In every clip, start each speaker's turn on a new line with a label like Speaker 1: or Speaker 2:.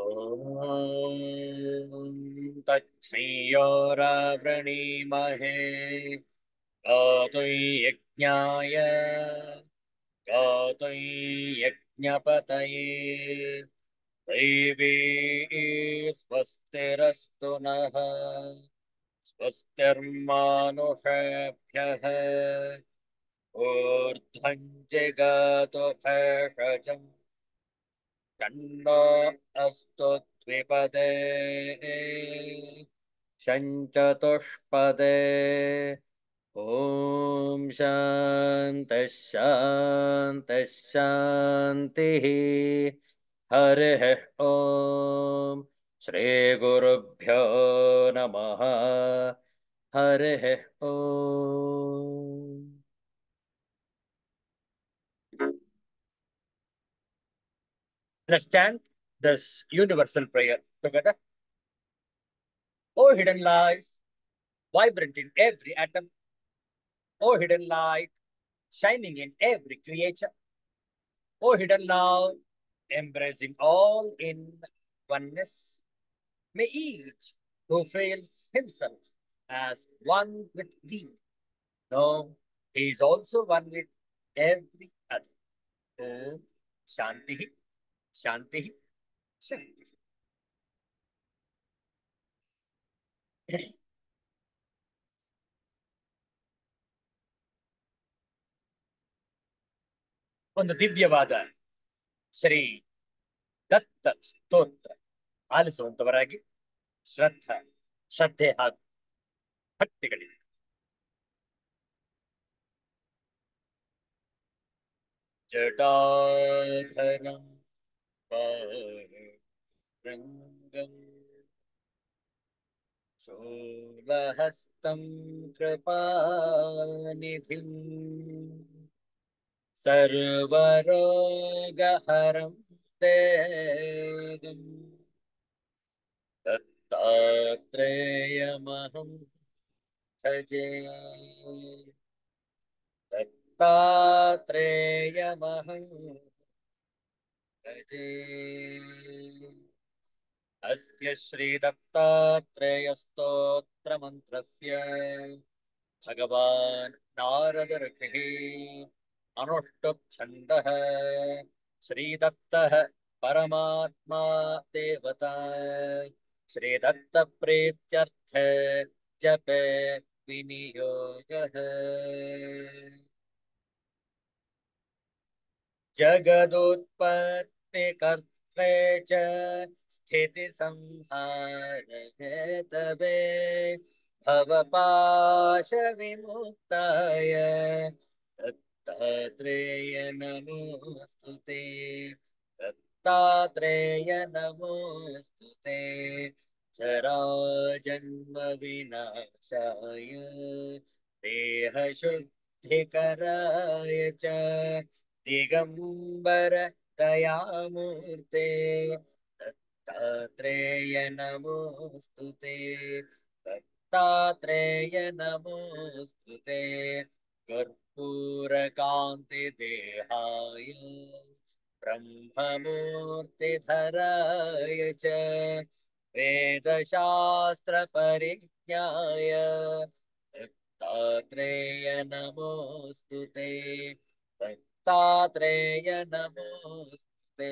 Speaker 1: ॐ तच्छ्रियोरावृणीमहे गातुं यज्ञाय गातुं यज्ञपतये दैवी स्वस्तिरस्तु नः स्वस्तिर्मानुषेभ्यः ऊर्ध्वं जगातु भेषजम् तन्नो अस्तु द्विपदे शञ्चतुष्पदे ॐ शान्तिः शान्तिः शान्तिः हरिः ॐ श्रीगुरुभ्यो नमः हरिः ॐ Understand this universal prayer together. O hidden light, vibrant in every atom, O hidden light, shining in every creature, O hidden love, embracing all in oneness, may each who feels himself as one with thee know he is also one with every other. Om Shanti, Shanti, Shanti. ಒಂದು ದಿವ್ಯವಾದ ಶ್ರೀ ದತ್ತ ಸ್ತೋತ್ರ ಆಲಿಸುವಂತವರಾಗಿ ಶ್ರದ್ಧೆ ಹಾಗೂ ಭಕ್ತಿಗಳಿಂದ ಜಟಾಧರಂ ಪಾರಂಗಂ ಶೂಲಹಸ್तं ಕೃಪಾನಿಧಿಂ ಸರ್ವರೋಗಹರಂ ದೇವಂ दत्तात्रेयमहं भजे दत्तात्रेयमहं भजे अस्य श्रीदत्तात्रेयस्तोत्रमन्त्रस्य भगवान् नारदऋषिः अनुष्टुप् छन्दः श्रीदत्तः परमात्मा देवता श्रीदत्तप्रीत्यर्थ जपे विनियोगः जगदुत्पत्तिकर्त्रे च स्थितिसंहारहेतवे भवपाशविमुक्ताय दत्तात्रेय नमोऽस्तु ते दत्तात्रेय नमोऽस्तु ते जराजन्मविनाशाय देहशुद्धिकराय च दिगंबर दयामूर्ते दत्तात्रेय नमोऽस्तु ते दत्तात्रेय नमोऽस्तु ते कर्पूरकान्ति देहाय ब्रह्ममूर्तिधराय च वेदशास्त्र परिज्ञाय दत्तात्रेय नमोऽस्तु ते दत्तात्रेय नमोऽस्तु ते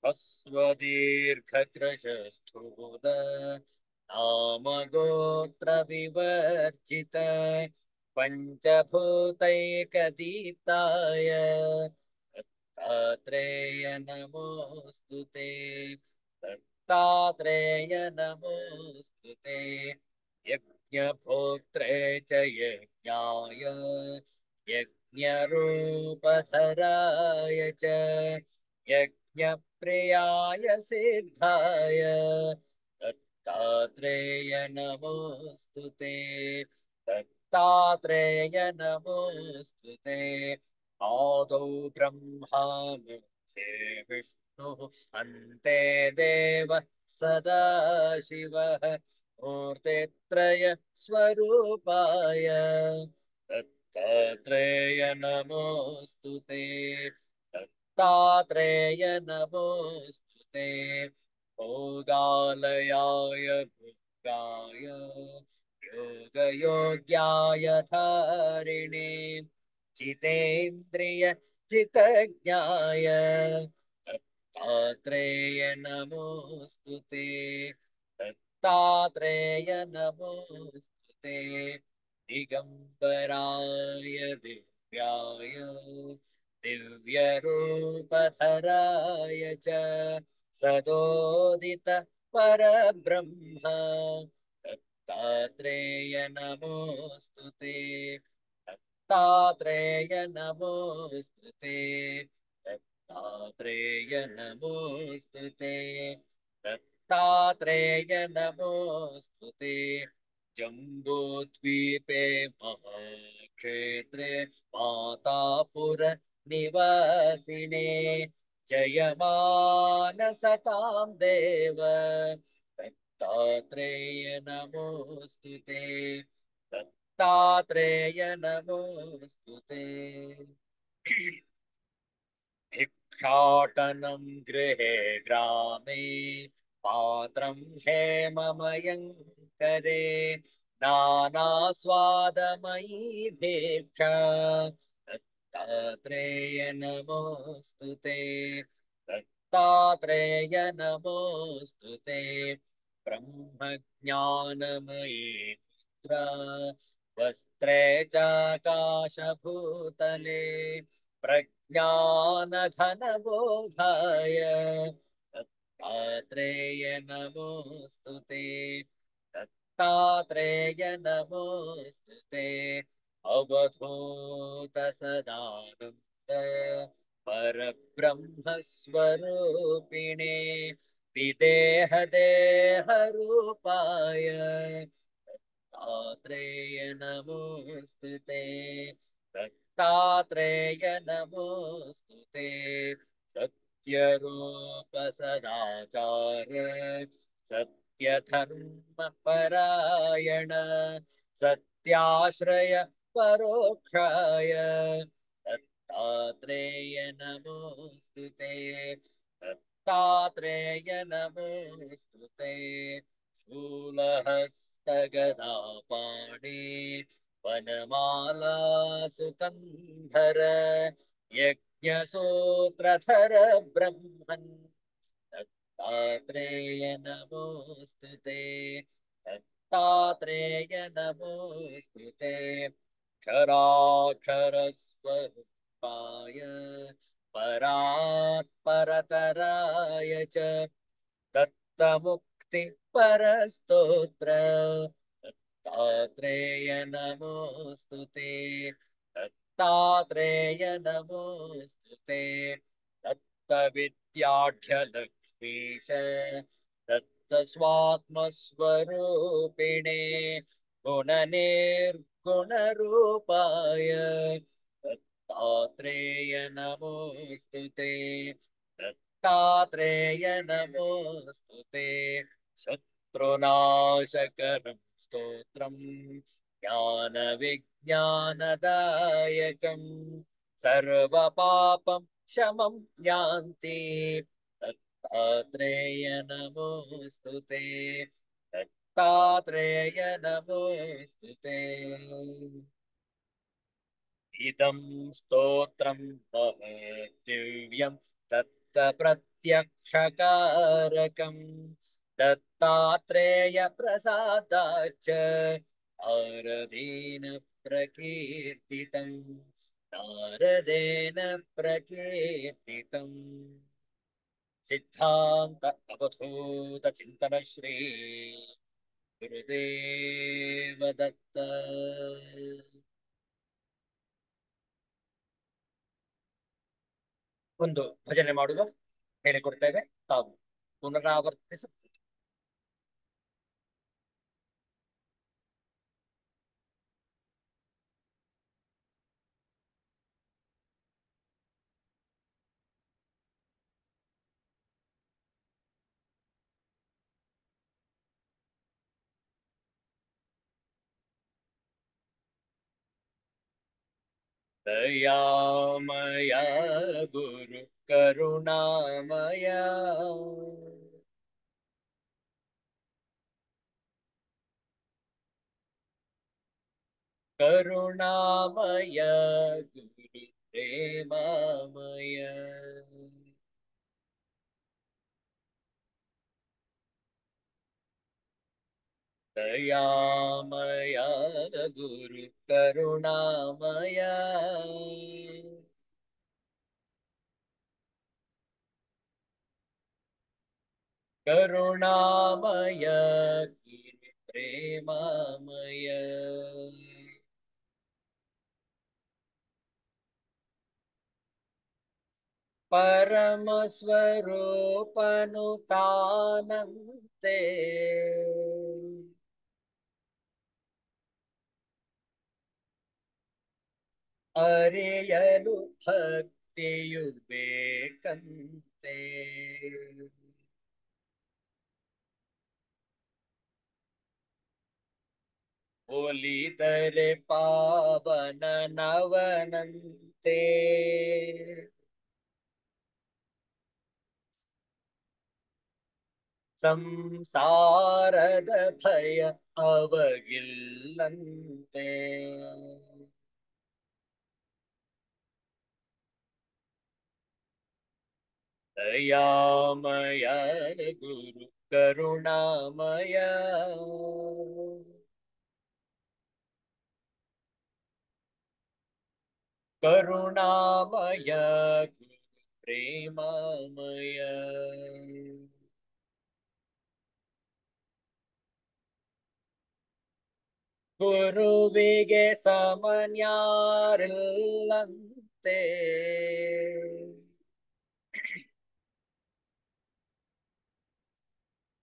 Speaker 1: ह्रस्वदीर्घकृशस्थूल नामगोत्रविवर्जित पञ्चभूतैकदीप्ताय दत्तात्रेय नमोऽस्तु ते दत्तात्रेय नमोऽस्तु ते यज्ञभोक्त्रे च यज्ञाय यज्ञरूपधराय च यज्ञप्रियाय सिद्धाय दत्तात्रेय नमोऽस्तु ते दत्तात्रेय नमोऽस्तु ते आदौ ब्रह्मा मध्ये विष्णुः अन्ते देवः सदाशिवः मूर्तित्रय स्वरूपाय दत्तात्रेय नमोऽस्तु ते दत्तात्रेय नमोऽस्तु ते भोगालयाय भोगाय योगयोग्याय धारिणे जितेन्द्रिय जितज्ञाय दत्तात्रेय नमोऽस्तु ते दत्तात्रेय नमोऽस्तु ते दिगम्बराय दिव्याय दिव्यरूपधराय च सदोदित परब्रह्म दत्तात्रेय नमोऽस्तु ते दत्तात्रेय नमोऽस्तु ते दत्तात्रेय नमोऽस्तु ते दत्तात्रेय नमोऽस्तु ते जम्बूद्वीपे महाक्षेत्रे मातापुर निवासिने जयमानसतां देव दत्तात्रेय नमोऽस्तु ते दत्तात्रेय नमोऽस्तु ते भिक्षाटनं गृहे ग्रामे पात्रं हेममयं करे नानास्वादमयी भिक्षा दत्तात्रेय नमोऽस्तु ते दत्तात्रेय नमोऽस्तु ते ब्रह्मज्ञानमयी मुद्रा वस्त्रे चाकाशभूतले प्रज्ञानघनबोधाय दत्तात्रेय नमोऽस्तु ते दत्तात्रेय नमोऽस्तु ते अवधूतसदानन्द परब्रह्मस्वरूपिणे विदेहदेहरूपाय दत्तात्रेय नमोऽस्तु ते दत्तात्रेय नमोऽस्तु ते सत्यरूप सदाचार सत्यधर्मपरायण सत्याश्रय परोक्षाय दत्तात्रेय नमोऽस्तु ते दत्तात्रेय नमोऽस्तु ते शूलहस्तगदापाणि वनमाला सुकन्धर यज्ञसूत्रधर ब्रह्मन् दत्तात्रेय नमोऽस्तु ते दत्तात्रेय नमोऽस्तु ते क्षराक्षरस्वरूपाय परात्परतराय च दत्तमुक्ति परस्तोत्र दत्तात्रेय नमोऽस्तु ते दत्तात्रेय नमोऽस्तु ते दत्तविद्याढ्यलक्ष्मीश दत्तस्वात्मस्वरूपिणे गुणनिर्गुणरूपाय दत्तात्रेय नमोऽस्तु ते दत्तात्रेय नमोऽस्तु ते शत्रुनाशकरं स्तोत्रम् ज्ञानविज्ञानदायकं सर्वपापं शमं यान्ति दत्तात्रेय नमोऽस्तु ते दत्तात्रेय नमोऽस्तु ते इदं स्तोत्रं महद्दिव्यं दत्तप्रत्यक्षकारकं दत्तात्रेयप्रसादाच्च नारदेन प्रकीर्तितं नारदेन प्रकीर्तितम् सिद्धान्त अवधूत चिन्तनश्री गुरुदेव दत्त ಒಂದು ಭಜನೆ ಮಾಡುವ ಹೇಳಿಕೊಡ್ತೇವೆ ತಾವು ಪುನರಾವರ್ತಿಸ दयामया गुरु करुणामया करुणामय गुरु प्रेममय दयामय गुरु करुणामय करुणामय गुरु प्रेममय परम स्वरूपनुतानन्ते ಅರಿಯಲು ಭಕ್ತಿಯು ಬೇಕಂತೆ ಒಲಿದರೆ ಪಾವನ ನವನಂತೆ ಸಂಸಾರದ ಭಯ ಅವಗಿಲ್ಲಂತೆ ದಯಾಮಯ ಗುರು ಕರುಣಾಮಯ ಕರುಣಾಮಯ ಗುರು ಪ್ರೇಮಮಯ ಗುರುವಿಗೆ ಸಮನ್ಯಾರಿಲ್ಲಂತೆ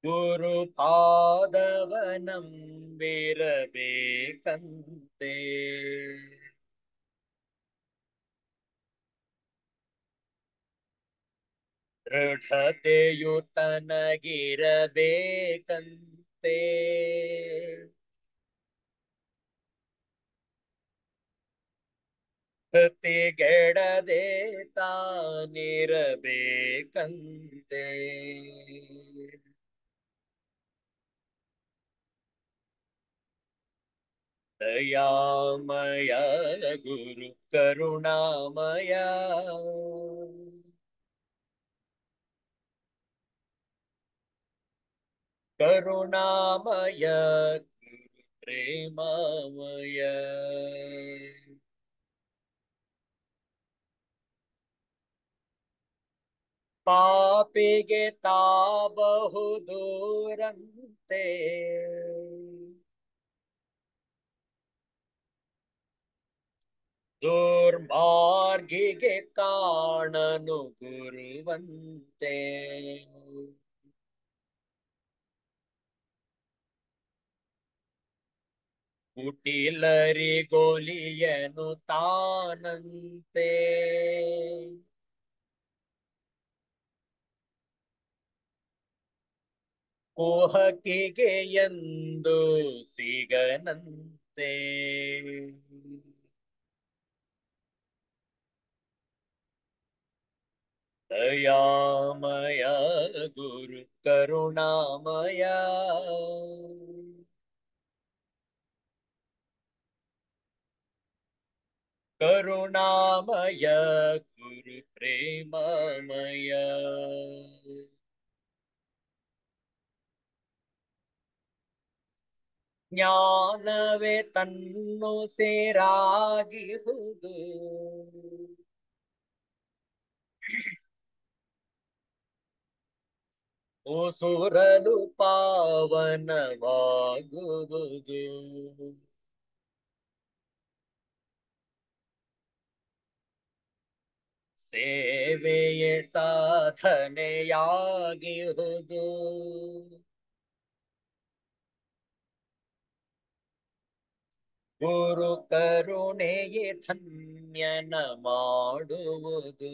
Speaker 1: ಗುರು ಪಾದವನಂಬಿರಬೇಕಂತೆ ದೃಢತೆಯು ತನಗಿರಬೇಕಂತೆ ಕೃತಿಗೆಡದೆ ತಾನಿರಬೇಕಂತೆ ದಯಾಮಯ ಗುರು ಕರುಣಾಮಯ ಕರುಣಾಮಯ ಗುರು ಪ್ರೇಮಮಯ ಪಾಪಿಗೆ ತಾ ಬಹುದೂರಂತೆ ದುರ್ಮಾರ್ಗಿಗೆ ಕಾಣನು ಗುರುವಂತೆ ಕುಟಿಲರಿಗೊಲಿಯನು ತಾನಂತೆ ಕುಹಕಿಗೆ ಎಂದು ಸಿಗನಂತೆ ದಯಾಮಯ ಗುರು ಕರುಣಾಮಯ ಕರುಣಾಮಯ ಗುರು ಪ್ರೇಮಮಯ ಜ್ಞಾನವೇ ತನ್ನು ಸೇರಾಗಿಹುದು ಉಸುರಲು ಪಾವನವಾಗುವುದು ಸೇವೆಯೇ ಸಾಧನೆಯಾಗಿಹುದು ಗುರು ಕರುಣೆಯೇ ಧನ್ಯನ ಮಾಡುವುದು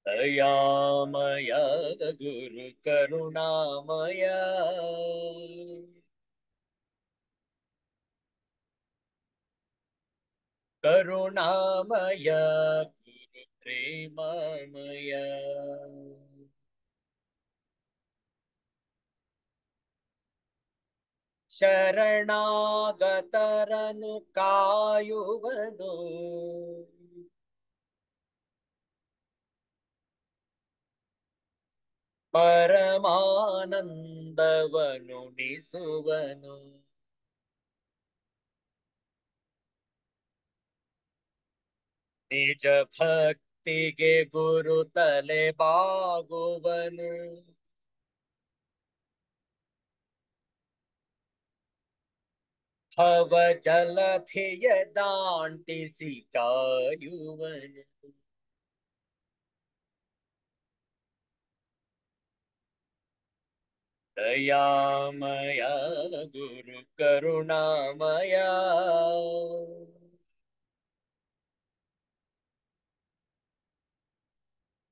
Speaker 1: ದಯಾಮಯ ಗುರು ಕರುಣಾಮಯ ಕರುಣಾಮಯ ಗುರು ಪ್ರೇಮಮಯ ಶರಣಾಗತರನು ಕಾಯುವನು. ಪರಮಾನಂದವನುಣಿಸುವನು. ನಿಜ ಭಕ್ತಿಗೆ ಗುರು ತಲೆ ಬಾಗುವನು. ಭವ ಜಲಧಿಯ ದಾಂಟಿಸಿ ಕಾಯುವನು. ದಯಾಮಯ ಗುರು ಕರುಣಾಮಯ.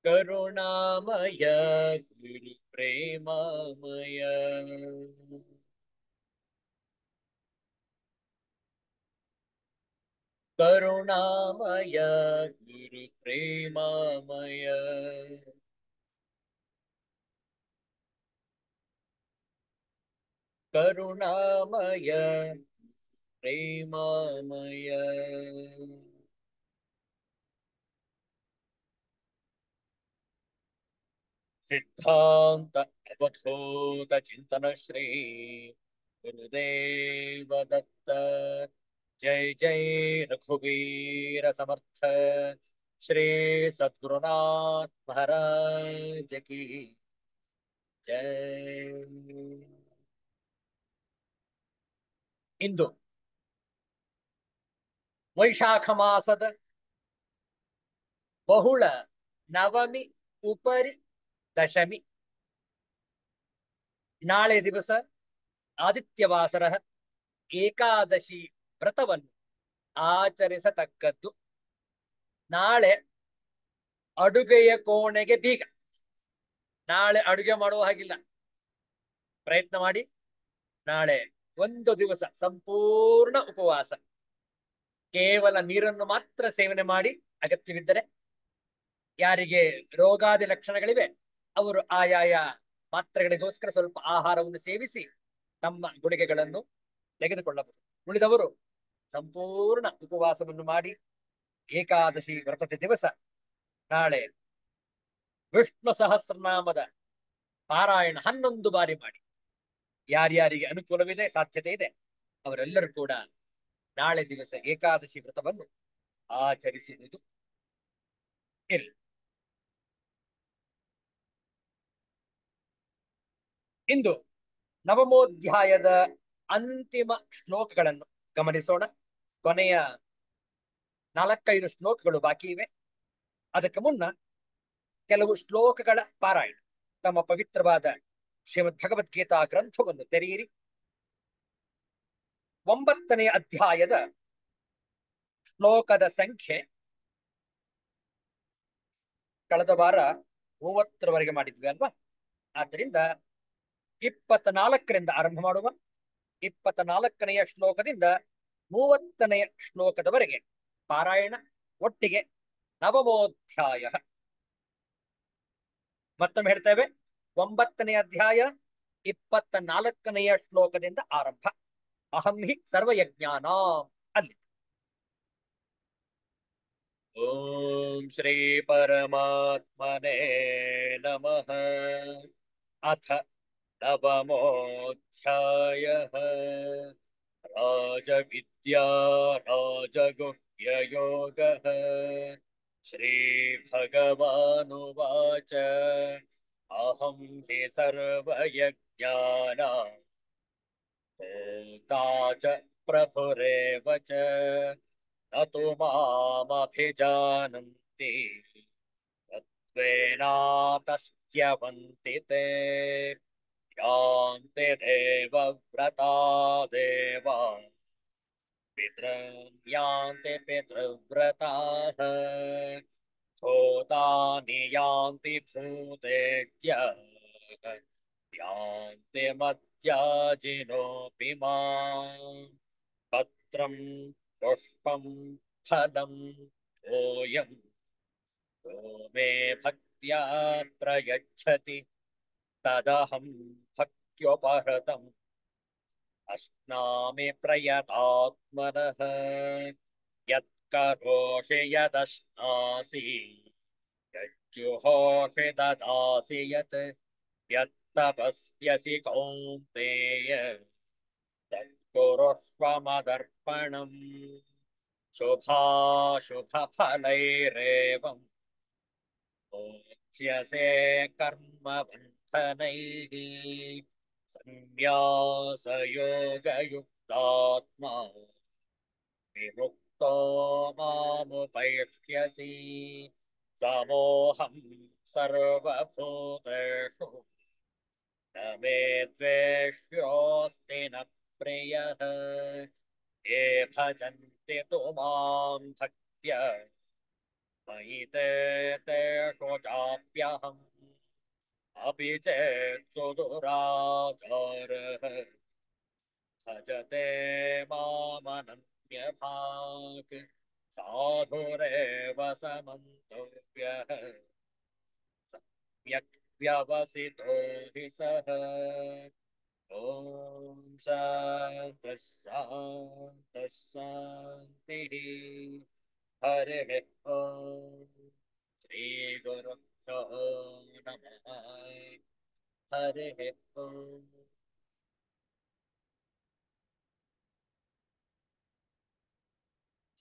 Speaker 1: ಕರುಣಾಮಯ ಗುರು ಪ್ರೇಮಮಯ. ಕರುಣಾಮಯ ಗುರು ಪ್ರೇಮಮಯ. ಕರುಣಾಮಯ ಪ್ರೇಮಮಯ. ಸಿದ್ಧಾಂತ ಅವಧೂತ ಚಿಂತನ ಶ್ರೀ ಗುರುದೇವ ದತ್ತ. जय जय रघुवीर समर्थ श्री सद्गुरुनाथ महाराज की जय. ಇಂದು ವೈಶಾಖ ಮಾಸದ ಬಹುಳ ನವಮಿ ಉಪರಿ ದಶಮಿ. ನಾಳೆ ದಿವಸ ಆದಿತ್ಯವಾಸರ ಏಕಾದಶಿ ವ್ರತವನ್ನು ಆಚರಿಸತಕ್ಕದ್ದು. ನಾಳೆ ಅಡುಗೆಯ ಕೋಣೆಗೆ ಬೀಗ. ನಾಳೆ ಅಡುಗೆ ಮಾಡುವ ಹಾಗಿಲ್ಲ. ಪ್ರಯತ್ನ ಮಾಡಿ ನಾಳೆ ಒಂದು ದಿವಸ ಸಂಪೂರ್ಣ ಉಪವಾಸ, ಕೇವಲ ನೀರನ್ನು ಮಾತ್ರ ಸೇವನೆ ಮಾಡಿ. ಅಗತ್ಯವಿದ್ದರೆ ಯಾರಿಗೆ ರೋಗಾದಿ ಲಕ್ಷಣಗಳಿವೆ ಅವರು ಆಯಾಯ ಮಾತ್ರೆಗಳಿಗೋಸ್ಕರ ಸ್ವಲ್ಪ ಆಹಾರವನ್ನು ಸೇವಿಸಿ ತಮ್ಮ ಗುಳಿಗೆಗಳನ್ನು ತೆಗೆದುಕೊಳ್ಳಬಹುದು. ಉಳಿದವರು ಸಂಪೂರ್ಣ ಉಪವಾಸವನ್ನು ಮಾಡಿ ಏಕಾದಶಿ ವ್ರತದ ದಿವಸ ನಾಳೆ ವಿಷ್ಣು ಸಹಸ್ರನಾಮದ ಪಾರಾಯಣ 11 ಬಾರಿ ಮಾಡಿ. ಯಾರ್ಯಾರಿಗೆ ಅನುಕೂಲವಿದೆ, ಸಾಧ್ಯತೆ ಇದೆ ಅವರೆಲ್ಲರೂ ಕೂಡ ನಾಳೆ ದಿವಸ ಏಕಾದಶಿ ವ್ರತವನ್ನು ಆಚರಿಸುವುದು ಇರಲಿ. ಇಂದು ನವಮೋಧ್ಯಾಯದ ಅಂತಿಮ ಶ್ಲೋಕಗಳನ್ನು ಗಮನಿಸೋಣ. ಕೊನೆಯ 4-5 ಶ್ಲೋಕಗಳು ಬಾಕಿ ಇವೆ. ಅದಕ್ಕೆ ಮುನ್ನ ಕೆಲವು ಶ್ಲೋಕಗಳ ಪಾರಾಯಣ. ತಮ್ಮ ಪವಿತ್ರವಾದ ಶ್ರೀಮದ್ ಭಗವದ್ಗೀತಾ ಗ್ರಂಥವನ್ನು ತೆರೆಯಿರಿ. 9ನೇ ಅಧ್ಯಾಯದ ಶ್ಲೋಕದ ಸಂಖ್ಯೆ ಕಳೆದ ವಾರ 30ರವರೆಗೆ ಮಾಡಿದ್ವಿ ಅಲ್ವಾ? ಆದ್ದರಿಂದ 24ರಿಂದ ಆರಂಭ ಮಾಡುವ. 24ನೆಯ ಶ್ಲೋಕದಿಂದ 30ನೆಯ ಶ್ಲೋಕದವರೆಗೆ ಪಾರಾಯಣ. ಒಟ್ಟಿಗೆ ನವಮೋಧ್ಯಾಯ. ಮತ್ತೊಮ್ಮೆ ಹೇಳ್ತೇವೆ, 9ನೇ ಅಧ್ಯಾಯ 24ನೆಯ ಶ್ಲೋಕದಿಂದ ಆರಂಭ. ಅಹಂ ಹಿ ಸರ್ವಯಜ್ಞಾನಾಂ ಅಲ್ಲಿ. ಓಂ ಶ್ರೀ ಪರಮಾತ್ಮನೇ ನಮಃ. ಅಥ ನವಮೋಧ್ಯಾಯಃ. ರಾಜವಿದ್ಯಾ ರಾಜಗುಹ್ಯಯೋಗಃ. ಶ್ರೀಭಗವಾನುವಾಚ ಅಹಂ ಹಿ ಸರ್ವಯಜ್ಞಾನಾಂ ಹೋತಾ ಚ ಪ್ರಭುರೇವ ಚ ನ ತು ಮಾಮಭಿಜಾನಂತಿ ತತ್ವೇನಾತಸ್ತ್ಯವಂತಿ ತೇ. ಯಾಂತೆ ದೇವವ್ರತಾ ದೇವಾ ಪಿತॄನ್ ಯಾಂತಿ ಪಿತೃವ್ರತಾಃ. ಹೋತಾನಿ ಯಾಂತಿ ಭೂತೇಜ್ಯಃ ಯಾಂತಿ ಮದ್ಯಾಜಿನೋಪಿ ಮಾಂ. ಪತ್ರಂ ಪುಷ್ಪಂ ಫಲಂ ತೋಯಂ ಯೋ ಮೇ ಭಕ್ತ್ಯಾ ಪ್ರಯಚ್ಛತಿ ತದಹಂ ಭಕ್ತ್ಯೋಪಹೃತಂ ಅಶ್ನಾಮಿ ಪ್ರಯತಾತ್ಮನಃ ಯತ್ಕರೋಷಿ ಯದಶ್ನಾಸಿ ಯಜ್ಜುಹೋಷಿ ದದಾಸಿ ಯತ್ ಯತ್ತಪಸ್ಯಸಿ ಕೌಂತೆಯ ತತ್ಕುರುಷ್ವ ಮದರ್ಪಣಂ ಶುಭಾಶುಭಫಲೈರೇವಂ ಮೋಚ್ಯಸೆ ಕರ್ಮಬಂಧನೈಃ ಸನ್ಯಾಸಯೋಗಯುಕ್ತಾತ್ಮಾ ವಿಮುಕ್ತೋ ಮಾಮುಪೈಷ್ಯಸಿ ಸಮೋಹಂ ಸರ್ವಭೂತೇಷು ನ ಮೇ ದ್ವೇಷ್ಯೋಸ್ತಿ ನ ಪ್ರಿಯಃ ಯೇ ಭಜಂತಿ ತು ಮಾಂ ಭಕ್ತ್ಯಾ ಮಯಿ ತೇ ತೇಷು ಚಾಪ್ಯಹಂ ಅಪಿ ಚೇತ್ ಸುದುರಾಚಾರಃ ಭಜತೆ ಮಾಮನನ್ಯಭಾಕ್ ಸಾಧುರೇವ ಸಮಂತವ್ಯಃ ಸಮ್ಯಕ್ ವ್ಯವಸಿತೋ ಹಿ ಸಃ ಓಂ ಶಾಂತಃ ಶಾಂತಃ ಶಾಂತಿಃ ಹರಿಃ ಓಂ ಶ್ರೀ ಗುರುಭ್ಯೋ ನಮಃ ಹರಿಃ ಓಂ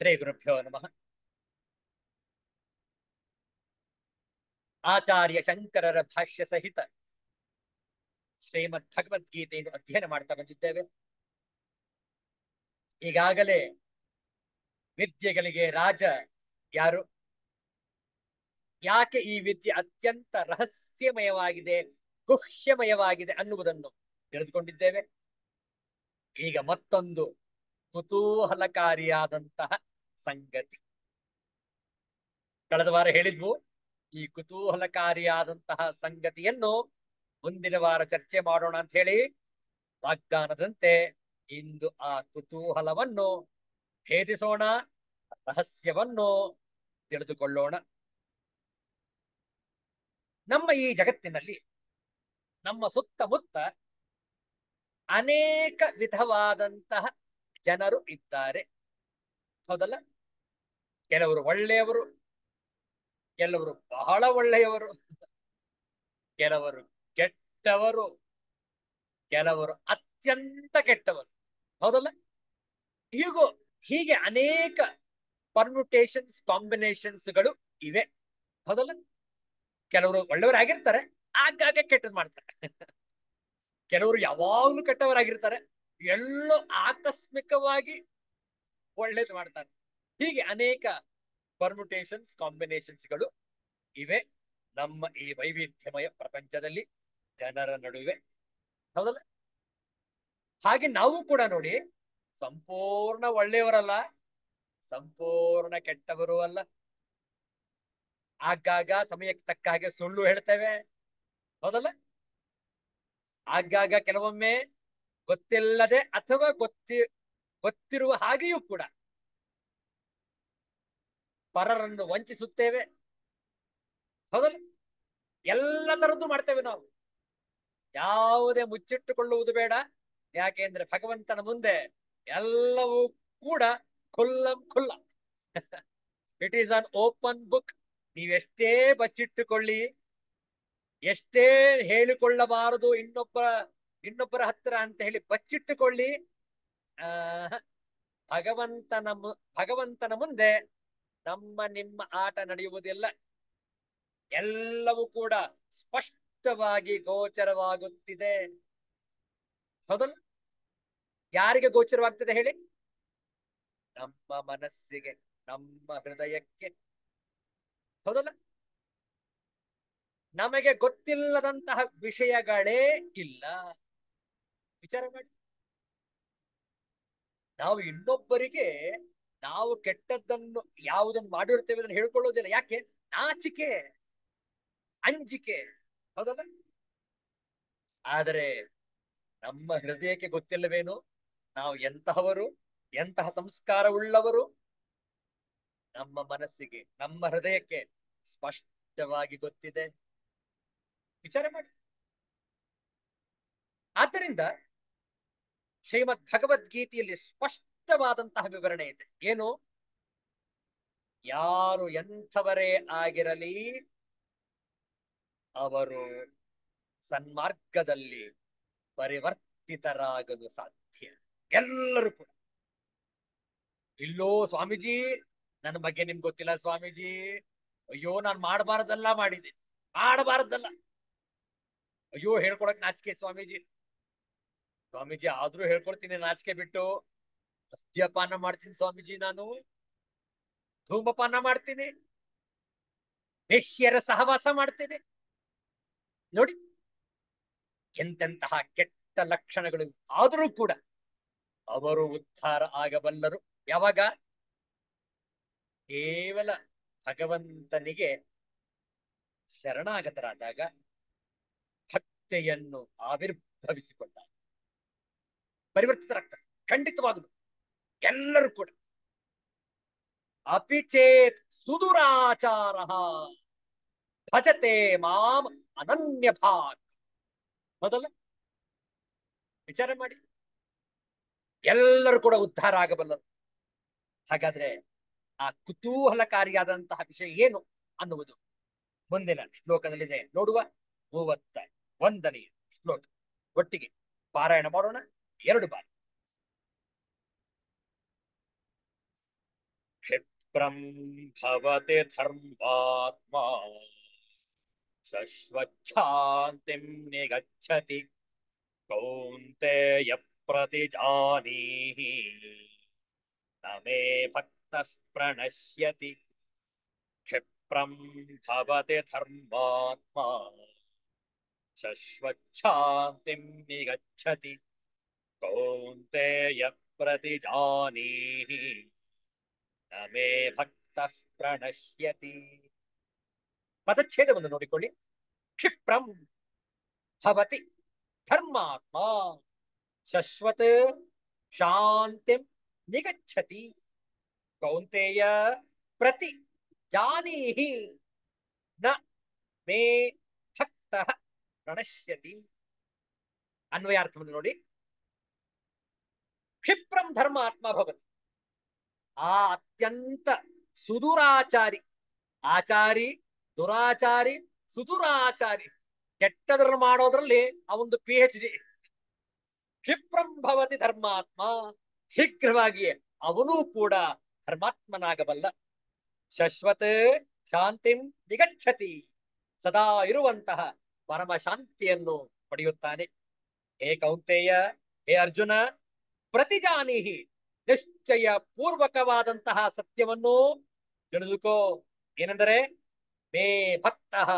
Speaker 1: ಶ್ರೀ ಗುರುಭ್ಯೋ ನಮಃ. ಆಚಾರ್ಯ ಶಂಕರರ ಭಾಷ್ಯ ಸಹಿತ ಶ್ರೀಮದ್ ಭಗವದ್ಗೀತೆಯನ್ನು ಅಧ್ಯಯನ ಮಾಡ್ತಾ ಬಂದಿದ್ದೇವೆ. ಈಗಾಗಲೇ ವಿದ್ಯೆಗಳಿಗೆ ರಾಜ ಯಾರು, ಯಾಕೆ ಈ ವಿದ್ಯೆ ಅತ್ಯಂತ ರಹಸ್ಯಮಯವಾಗಿದೆ, ಗುಹ್ಯಮಯವಾಗಿದೆ ಅನ್ನುವುದನ್ನು ತಿಳಿದುಕೊಂಡಿದ್ದೇವೆ. ಈಗ ಮತ್ತೊಂದು ಕುತೂಹಲಕಾರಿಯಾದಂತಹ ಸಂಗತಿ ಕಳೆದ ವಾರ ಹೇಳಿದ್ವು. ಈ ಕುತೂಹಲಕಾರಿಯಾದಂತಹ ಸಂಗತಿಯನ್ನು ಮುಂದಿನ ವಾರ ಚರ್ಚೆ ಮಾಡೋಣ ಅಂತ ಹೇಳಿ ವಾಗ್ದಾನದಂತೆ ಇಂದು ಆ ಕುತೂಹಲವನ್ನು ಭೇದಿಸೋಣ, ರಹಸ್ಯವನ್ನು ತಿಳಿದುಕೊಳ್ಳೋಣ. ನಮ್ಮ ಈ ಜಗತ್ತಿನಲ್ಲಿ ನಮ್ಮ ಸುತ್ತಮುತ್ತ ಅನೇಕ ವಿಧವಾದಂತಹ ಜನರು ಇದ್ದಾರೆ, ಹೌದಲ್ಲ? ಕೆಲವರು ಒಳ್ಳೆಯವರು, ಕೆಲವರು ಬಹಳ ಒಳ್ಳೆಯವರು, ಕೆಲವರು ಕೆಟ್ಟವರು, ಕೆಲವರು ಅತ್ಯಂತ ಕೆಟ್ಟವರು, ಹೌದಲ್ಲ? ಹೀಗೆ ಅನೇಕ ಪರ್ಮ್ಯುಟೇಷನ್ಸ್, ಕಾಂಬಿನೇಷನ್ಸ್ಗಳು ಇವೆ, ಹೌದಲ್ಲ? ಕೆಲವರು ಒಳ್ಳೆಯವರಾಗಿರ್ತಾರೆ, ಆಗಾಗ ಕೆಟ್ಟದ್ ಮಾಡ್ತಾರೆ. ಕೆಲವರು ಯಾವಾಗ್ಲೂ ಕೆಟ್ಟವರಾಗಿರ್ತಾರೆ, ಎಲ್ಲೋ ಆಕಸ್ಮಿಕವಾಗಿ ಒಳ್ಳೇದು ಮಾಡ್ತಾರೆ. ಹೀಗೆ ಅನೇಕ ಪರ್ಮ್ಯುಟೇಷನ್ಸ್, ಕಾಂಬಿನೇಷನ್ಸ್ಗಳು ಇವೆ ನಮ್ಮ ಈ ವೈವಿಧ್ಯಮಯ ಪ್ರಪಂಚದಲ್ಲಿ, ಜನರ ನಡುವೆ, ಹೌದಲ್ಲ? ಹಾಗೆ ನಾವು ಕೂಡ ನೋಡಿ, ಸಂಪೂರ್ಣ ಒಳ್ಳೆಯವರಲ್ಲ, ಸಂಪೂರ್ಣ ಕೆಟ್ಟವರು ಅಲ್ಲ. ಆಗಾಗ ಸಮಯಕ್ಕೆ ತಕ್ಕ ಹಾಗೆ ಸುಳ್ಳು ಹೇಳ್ತೇವೆ, ಹೌದಲ್ಲ? ಆಗಾಗ ಕೆಲವೊಮ್ಮೆ ಗೊತ್ತಿಲ್ಲದೆ ಅಥವಾ ಗೊತ್ತಿರುವ ಹಾಗೆಯೂ ಕೂಡ ಪರರನ್ನು ವಂಚಿಸುತ್ತೇವೆ, ಹೌದಲ್ಲ? ಎಲ್ಲ ತರದ್ದು ಮಾಡ್ತೇವೆ ನಾವು. ಯಾವುದೇ ಮುಚ್ಚಿಟ್ಟುಕೊಳ್ಳುವುದು ಬೇಡ. ಯಾಕೆಂದ್ರೆ ಭಗವಂತನ ಮುಂದೆ ಎಲ್ಲವೂ ಕೂಡ ಖುಲ್ಲಂ ಖುಲ್ಲ. It is an open book. ನೀವೆಷ್ಟೇ ಬಚ್ಚಿಟ್ಟುಕೊಳ್ಳಿ, ಎಷ್ಟೇ ಹೇಳಿಕೊಳ್ಳಬಾರದು ಇನ್ನೊಬ್ಬರ ಹತ್ರ ಅಂತ ಹೇಳಿ ಬಚ್ಚಿಟ್ಟುಕೊಳ್ಳಿ, ಭಗವಂತನ ಮುಂದೆ ನಿಮ್ಮ ಆಟ ನಡೆಯುವುದಿಲ್ಲ. ಎಲ್ಲವೂ ಕೂಡ ಸ್ಪಷ್ಟವಾಗಿ ಗೋಚರವಾಗುತ್ತಿದೆ, ಹೌದಲ್ಲ? ಯಾರಿಗೆ ಗೋಚರವಾಗ್ತದೆ ಹೇಳಿ? ನಮ್ಮ ಮನಸ್ಸಿಗೆ, ನಮ್ಮ ಹೃದಯಕ್ಕೆ, ಹೌದಲ್ಲ? ನಮಗೆ ಗೊತ್ತಿಲ್ಲದಂತಹ ವಿಷಯಗಳೇ ಇಲ್ಲ. ವಿಚಾರ ಮಾಡಿ. ನಾವು ಇನ್ನೊಬ್ಬರಿಗೆ ನಾವು ಕೆಟ್ಟದ್ದನ್ನು ಯಾವುದನ್ನು ಮಾಡಿರ್ತೇವೆ ಅದನ್ನು ಹೇಳ್ಕೊಳ್ಳೋದಿಲ್ಲ. ಯಾಕೆ? ನಾಚಿಕೆ, ಅಂಜಿಕೆ, ಹೌದಲ್ಲ? ಆದರೆ ನಮ್ಮ ಹೃದಯಕ್ಕೆ ಗೊತ್ತಿಲ್ಲವೇನು ನಾವು ಎಂತಹವರು, ಎಂತಹ ಸಂಸ್ಕಾರವುಳ್ಳವರು? ನಮ್ಮ ಮನಸ್ಸಿಗೆ, ನಮ್ಮ ಹೃದಯಕ್ಕೆ ಸ್ಪಷ್ಟವಾಗಿ ಗೊತ್ತಿದೆ. ವಿಚಾರ ಮಾಡಿ. ಆದ್ದರಿಂದ ಶ್ರೀಮದ್ ಭಗವದ್ಗೀತೆಯಲ್ಲಿ ಸ್ಪಷ್ಟವಾದಂತಹ ವಿವರಣೆ ಇದೆ. ಏನು? ಯಾರು ಎಂಥವರೇ ಆಗಿರಲಿ ಅವರು ಸನ್ಮಾರ್ಗದಲ್ಲಿ ಪರಿವರ್ತಿತರಾಗಲು ಸಾಧ್ಯ. ಎಲ್ಲರೂ ಕೂಡ. ಇಲ್ಲೋ ಸ್ವಾಮೀಜಿ ನನ್ನ ಬಗ್ಗೆ ನಿಮ್ಗೆ ಗೊತ್ತಿಲ್ಲ ಸ್ವಾಮೀಜಿ, ಅಯ್ಯೋ ನಾನು ಮಾಡಬಾರದಲ್ಲ ಮಾಡಿದೆ, ಮಾಡಬಾರದಲ್ಲ, ಅಯ್ಯೋ ಹೇಳ್ಕೊಡಕ್ ನಾಚಿಕೆ ಸ್ವಾಮೀಜಿ, ಸ್ವಾಮೀಜಿ ಆದ್ರೂ ಹೇಳ್ಕೊಡ್ತೀನಿ ನಾಚಿಕೆ ಬಿಟ್ಟು. ಮದ್ಯಪಾನ ಮಾಡ್ತೀನಿ ಸ್ವಾಮೀಜಿ, ನಾನು ಧೂಮಪಾನ ಮಾಡ್ತೀನಿ, ವೇಶ್ಯರ ಸಹವಾಸ ಮಾಡ್ತೀನಿ. ನೋಡಿ ಎಂತೆಂತಹ ಕೆಟ್ಟ ಲಕ್ಷಣಗಳು ಆದರೂ ಕೂಡ ಅವರು ಉದ್ಧಾರ ಆಗಬಲ್ಲರು. ಯಾವಾಗ? ಕೇವಲ ಭಗವಂತನಿಗೆ ಶರಣಾಗತರಾದಾಗ, ಭಕ್ತಿಯನ್ನು ಆವಿರ್ಭವಿಸಿಕೊಂಡಾಗ ಪರಿವರ್ತಿತರಾಗ್ತಾರೆ ಖಂಡಿತವಾಗಲು ಎಲ್ಲರೂ ಕೂಡ. ಅಪಿ ಚೇತ್ ಸುದುರಾಚಾರ ಭಜತೆ ಮಾಂ ಅನನ್ಯ ಭಾಗ್. ಮೊದಲ ವಿಚಾರ ಮಾಡಿ, ಎಲ್ಲರೂ ಕೂಡ ಉದ್ಧಾರ ಆಗಬಲ್ಲರು. ಹಾಗಾದ್ರೆ ಆ ಕುತೂಹಲಕಾರಿಯಾದಂತಹ ವಿಷಯ ಏನು ಅನ್ನುವುದು ಮುಂದಿನ ಶ್ಲೋಕದಲ್ಲಿದೆ ನೋಡುವ. 31ನೇ ಶ್ಲೋಕ ಒಟ್ಟಿಗೆ ಪಾರಾಯಣ ಮಾಡೋಣ 2 ಬಾರಿ. ಕ್ಷಿಪ್ರಂ ಭವತಿ ಧರ್ಮಾತ್ಮ ಶಶ್ವಚ್ಛಾಂತಿಂ ನಿಗಚ್ಚತಿ ಕೌಂತೆಯ ಪ್ರತಿಜಾನೀಹಿ ನ ಮೇ ಭಕ್ತಃ ಪ್ರಣಶ್ಯತಿ. ಕ್ಷಿಪ್ರಂ ಭವತಿ ಧರ್ಮಾತ್ಮ ಶಶ್ವಚ್ಛಾಂತಿಂ ನಿಗಚ್ಚತಿ ಕೌಂತೆಯ ಪ್ರತಿಜಾನೀಹಿ ನ ಮೇ ಭಕ್ತಃ ಪ್ರಣಶ್ಯತಿ. ಪದಚ್ಛೇದವನ್ನು ನೋಡಿಕೊಳ್ಳಿ. ಕ್ಷಿಪ್ರಂ ಭವತಿ ಧರ್ಮಾತ್ಮ ಶಶ್ವತ್ ಶಾಂತಿಂ ನಿಗಚ್ಚತಿ ಕೌಂತೆಯ ಪ್ರತಿ ಜಾನೀಹಿ ನ ಮೇ ಭಕ್ತಃ ಪ್ರಣಶ್ಯತಿ. ಅನ್ವಯಾರ್ಥವನ್ನು ನೋಡಿ. ಕ್ಷಿಪ್ರಂ ಧರ್ಮಾತ್ಮ ಭವತಿ, ಆ ಅತ್ಯಂತ ಸುದುರಾಚಾರಿ, ಆಚಾರಿ, ದುರಾಚಾರಿ, ಸುದುರಾಚಾರಿ, ಕೆಟ್ಟದನ್ನು ಮಾಡೋದ್ರಲ್ಲಿ ಅವೊಂದು PhD. ಕ್ಷಿಪ್ರಂ ಭವತಿ ಧರ್ಮಾತ್ಮ, ಶೀಘ್ರವಾಗಿ ಅವನೂ ಕೂಡ ಧರ್ಮಾತ್ಮನಾಗಬಲ್ಲ. ಶಶ್ವತ್ ಶಾಂತಿಂ ನಿಗಚ್ಚತಿ, ಸದಾ ಇರುವಂತಹ ಪರಮ ಶಾಂತಿಯನ್ನು ಪಡೆಯುತ್ತಾನೆ. ಹೇ ಕೌಂತೆಯ, ಹೇ ಅರ್ಜುನ, ಪ್ರತಿಜಾನೀಹಿ, ನಿಶ್ಚಯ ಪೂರ್ವಕವಾದಂತಹ ಸತ್ಯವನ್ನು ತಿಳಿದುಕೋ. ಏನೆಂದರೆ ಮೇ ಭಕ್ತಃ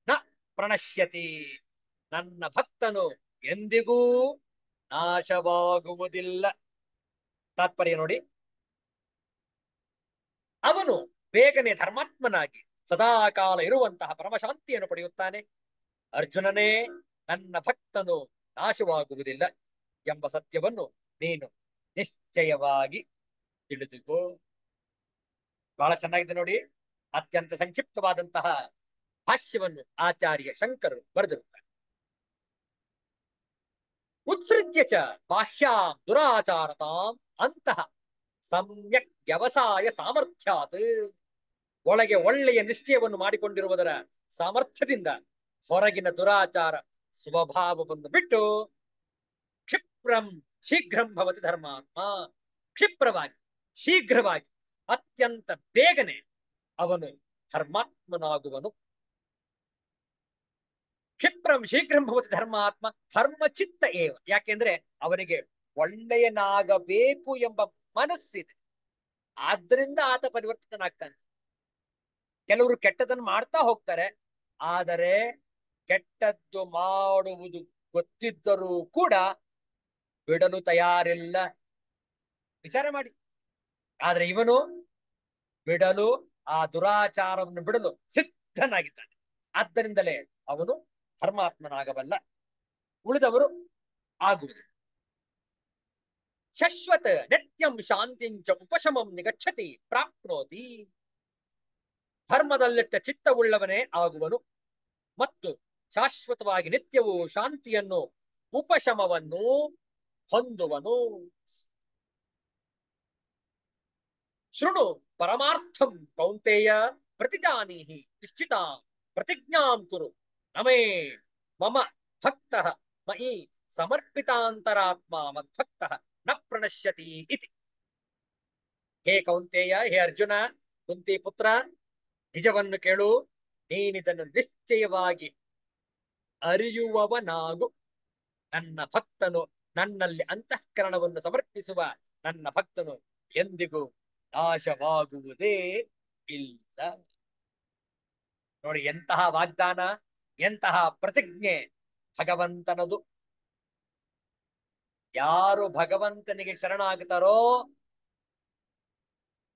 Speaker 1: ನ ಪ್ರಣಶ್ಯತಿ, ನನ್ನ ಭಕ್ತನು ಎಂದಿಗೂ ನಾಶವಾಗುವುದಿಲ್ಲ. ತಾತ್ಪರ್ಯ ನೋಡಿ. ಅವನು ಬೇಗನೆ ಧರ್ಮಾತ್ಮನಾಗಿ ಸದಾಕಾಲ ಇರುವಂತಹ ಪರಮಶಾಂತಿಯನ್ನು ಪಡೆಯುತ್ತಾನೆ. ಅರ್ಜುನನೇ, ನನ್ನ ಭಕ್ತನು ನಾಶವಾಗುವುದಿಲ್ಲ ಎಂಬ ಸತ್ಯವನ್ನು ನೀನು ನಿಶ್ಚಯವಾಗಿ ತಿಳಿದುಕೋ. ಬಹಳ ಚೆನ್ನಾಗಿದೆ ನೋಡಿ. ಅತ್ಯಂತ ಸಂಕ್ಷಿಪ್ತವಾದಂತಹ ಭಾಷ್ಯವನ್ನು ಆಚಾರ್ಯ ಶಂಕರರು ಬರೆದಿರುತ್ತಾರೆ. ಉತ್ಸೃಜ್ಯ ಚ ಬಾಹ್ಯಾಂ ದುರಾಚಾರತಾಂ ಅಂತಃ ಸಮ್ಯಕ್ ವ್ಯವಸಾಯ ಸಾಮರ್ಥ್ಯಾತ್, ಒಳಗೆ ಒಳ್ಳೆಯ ನಿಶ್ಚಯವನ್ನು ಮಾಡಿಕೊಂಡಿರುವುದರ ಸಾಮರ್ಥ್ಯದಿಂದ ಹೊರಗಿನ ದುರಾಚಾರ ಸ್ವಭಾವವನ್ನು ಬಿಟ್ಟು ಕ್ಷಿಪ್ರಂ ಶೀಘ್ರಂ ಭವತಿ ಧರ್ಮಾತ್ಮ, ಕ್ಷಿಪ್ರವಾಗಿ, ಶೀಘ್ರವಾಗಿ, ಅತ್ಯಂತ ಬೇಗನೆ ಅವನು ಧರ್ಮಾತ್ಮನಾಗುವನು. ಕ್ಷಿಪ್ರಂ ಶೀಘ್ರಂ ಭವತಿ ಧರ್ಮಾತ್ಮ, ಧರ್ಮಚಿತ್ತ ಏವ. ಯಾಕೆಂದ್ರೆ ಅವನಿಗೆ ಒಳ್ಳೆಯನಾಗಬೇಕು ಎಂಬ ಮನಸ್ಸಿದೆ, ಆದ್ರಿಂದ ಆತ ಪರಿವರ್ತಿತನಾಗ್ತಾನೆ. ಕೆಲವರು ಕೆಟ್ಟದನ್ನು ಮಾಡ್ತಾ ಹೋಗ್ತಾರೆ, ಆದರೆ ಕೆಟ್ಟದ್ದು ಮಾಡುವುದು ಗೊತ್ತಿದ್ದರೂ ಕೂಡ ಬಿಡಲು ತಯಾರಿಲ್ಲ. ವಿಚಾರ ಮಾಡಿ. ಆದ್ರೆ ಇವನು ಬಿಡಲು, ಆ ದುರಾಚಾರವನ್ನು ಬಿಡಲು ಸಿದ್ಧನಾಗಿದ್ದಾನೆ. ಆದ್ದರಿಂದಲೇ ಅವನು ಧರ್ಮಾತ್ಮನಾಗಬಲ್ಲ, ಉಳಿದವರು ಆಗುವುದು. ಶಶ್ವತ್ ನಿತ್ಯಂ ಶಾಂತಿಂಚ ಉಪಶಮಂ ನಿಗಚ್ಚತಿ ಪ್ರಾಪ್ನೋತಿ, ಧರ್ಮದಲ್ಲಿಟ್ಟ ಚಿತ್ತವುಳ್ಳವನೇ ಆಗುವನು ಮತ್ತು ಶಾಶ್ವತವಾಗಿ ನಿತ್ಯವೂ ಶಾಂತಿಯನ್ನು, ಉಪಶಮವನ್ನು ಹೊಂದುವನು. ಶೃಣು ಪರಮಾರ್ಥಂ ಕೌಂತೆಯ ಪ್ರತಿಜಾನೀಹಿ ನಿಶ್ಚಿತ ಪ್ರತಿಜ್ಞಾಂ ಕುರು ನಮೇ ಮಮ ಭಕ್ತಃ ಮಯಿ ಸಮರ್ಪಿತಾಂತರಾತ್ಮ ಮದ್ಭಕ್ತಃ ನ ಪ್ರಣಶ್ಯತಿ ಇತಿ. ಹೇ ಕೌಂತೆಯ, ಹೇ ಅರ್ಜುನ, ಕುಂತಿ ಪುತ್ರ, ನಿಜವನ್ನು ಕೇಳು. ನೀನಿದನ್ನು ನಿಶ್ಚಯವಾಗಿ ಅರಿಯುವವನಾಗು. ನನ್ನ ಭಕ್ತನು, ನನ್ನಲ್ಲಿ ಅಂತಃಕರಣವನ್ನು ಸಮರ್ಪಿಸುವ ನನ್ನ ಭಕ್ತನು ಎಂದಿಗೂ ನಾಶವಾಗುವುದೇ ಇಲ್ಲ. ನೋಡಿ, ಎಂತಹ ವಾಗ್ದಾನ, ಎಂತಹ ಪ್ರತಿಜ್ಞೆ ಭಗವಂತನದು. ಯಾರು ಭಗವಂತನಿಗೆ ಶರಣಾಗುತ್ತಾರೋ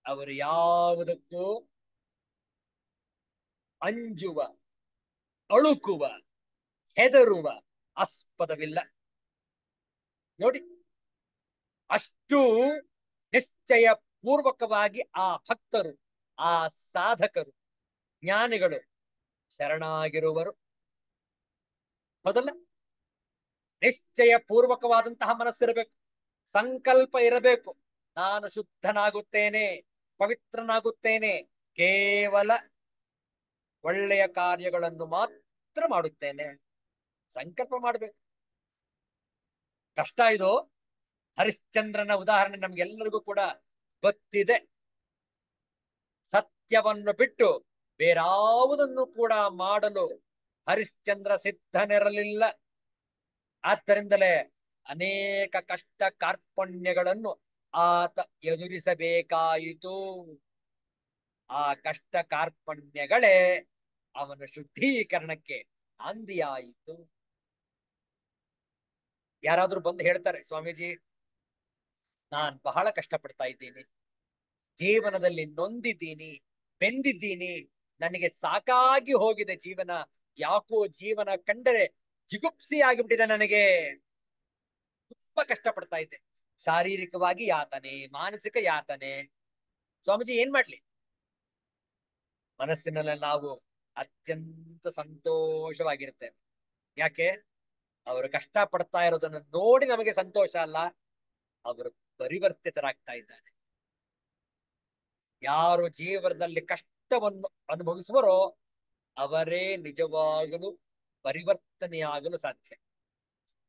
Speaker 1: ಅವರು ಯಾವುದಕ್ಕೂ ಅಂಜುವ, ಅಳುಕುವ, ಹೆದರುವ ಆಸ್ಪದವಿಲ್ಲ. ನೋಡಿ, ಅಷ್ಟು ನಿಶ್ಚಯ ಪೂರ್ವಕವಾಗಿ ಆ ಭಕ್ತರು, ಆ ಸಾಧಕರು, ಜ್ಞಾನಿಗಳು ಶರಣಾಗಿರುವರು. ಹೌದಲ್ಲ? ನಿಶ್ಚಯ ಪೂರ್ವಕವಾದಂತಹ ಮನಸ್ಸಿರಬೇಕು, ಸಂಕಲ್ಪ ಇರಬೇಕು. ನಾನು ಶುದ್ಧನಾಗುತ್ತೇನೆ, ಪವಿತ್ರನಾಗುತ್ತೇನೆ, ಕೇವಲ ಒಳ್ಳೆಯ ಕಾರ್ಯಗಳನ್ನು ಮಾತ್ರ ಮಾಡುತ್ತೇನೆ. ಸಂಕಲ್ಪ ಮಾಡಬೇಕು. ಕಷ್ಟ ಇದು. ಹರಿಶ್ಚಂದ್ರನ ಉದಾಹರಣೆ ನಮ್ಗೆಲ್ಲರಿಗೂ ಕೂಡ ಗೊತ್ತಿದೆ. ಸತ್ಯವನ್ನು ಬಿಟ್ಟು ಬೇರಾವುದನ್ನು ಕೂಡ ಮಾಡಲು ಹರಿಶ್ಚಂದ್ರ ಸಿದ್ಧನಿರಲಿಲ್ಲ. ಆದ್ದರಿಂದಲೇ ಅನೇಕ ಕಷ್ಟ ಕಾರ್ಪಣ್ಯಗಳನ್ನು ಆತ ಎದುರಿಸಬೇಕಾಯಿತು. ಆ ಕಷ್ಟ ಕಾರ್ಪಣ್ಯಗಳೇ ಅವನ ಶುದ್ಧೀಕರಣಕ್ಕೆ ನಾಂದಿಯಾಯಿತು. ಯಾರಾದ್ರೂ ಬಂದು ಹೇಳ್ತಾರೆ, ಸ್ವಾಮೀಜಿ ನಾನ್ ಬಹಳ ಕಷ್ಟಪಡ್ತಾ ಇದ್ದೀನಿ, ಜೀವನದಲ್ಲಿ ನೊಂದಿದ್ದೀನಿ, ಬೆಂದಿದ್ದೀನಿ, ನನಗೆ ಸಾಕಾಗಿ ಹೋಗಿದೆ ಜೀವನ, ಯಾಕೋ ಜೀವನ ಕಂಡರೆ ಜಿಗುಪ್ಸಿ ಆಗಿಬಿಟ್ಟಿದೆ, ನನಗೆ ತುಂಬಾ ಕಷ್ಟಪಡ್ತಾ ಇದ್ದೆ, ಶಾರೀರಿಕವಾಗಿ ಯಾತನೆ, ಮಾನಸಿಕ ಯಾತನೆ. ಸ್ವಾಮೀಜಿ ಏನ್ ಮಾಡ್ಲಿ? ಮನಸ್ಸಿನಲ್ಲಿ ನಾವು ಅತ್ಯಂತ ಸಂತೋಷವಾಗಿರ್ತೇವೆ. ಯಾಕೆ? ಅವರು ಕಷ್ಟ ಪಡ್ತಾ ಇರೋದನ್ನು ನೋಡಿ ನಮಗೆ ಸಂತೋಷ ಅಲ್ಲ, ಅವರು ಪರಿವರ್ತಿತರಾಗ್ತಾ ಇದ್ದಾರೆ. ಯಾರು ಜೀವನದಲ್ಲಿ ಕಷ್ಟವನ್ನು ಅನುಭವಿಸುವರೋ ಅವರೇ ನಿಜವಾಗಲು ಪರಿವರ್ತನೆಯಾಗಲು ಸಾಧ್ಯ.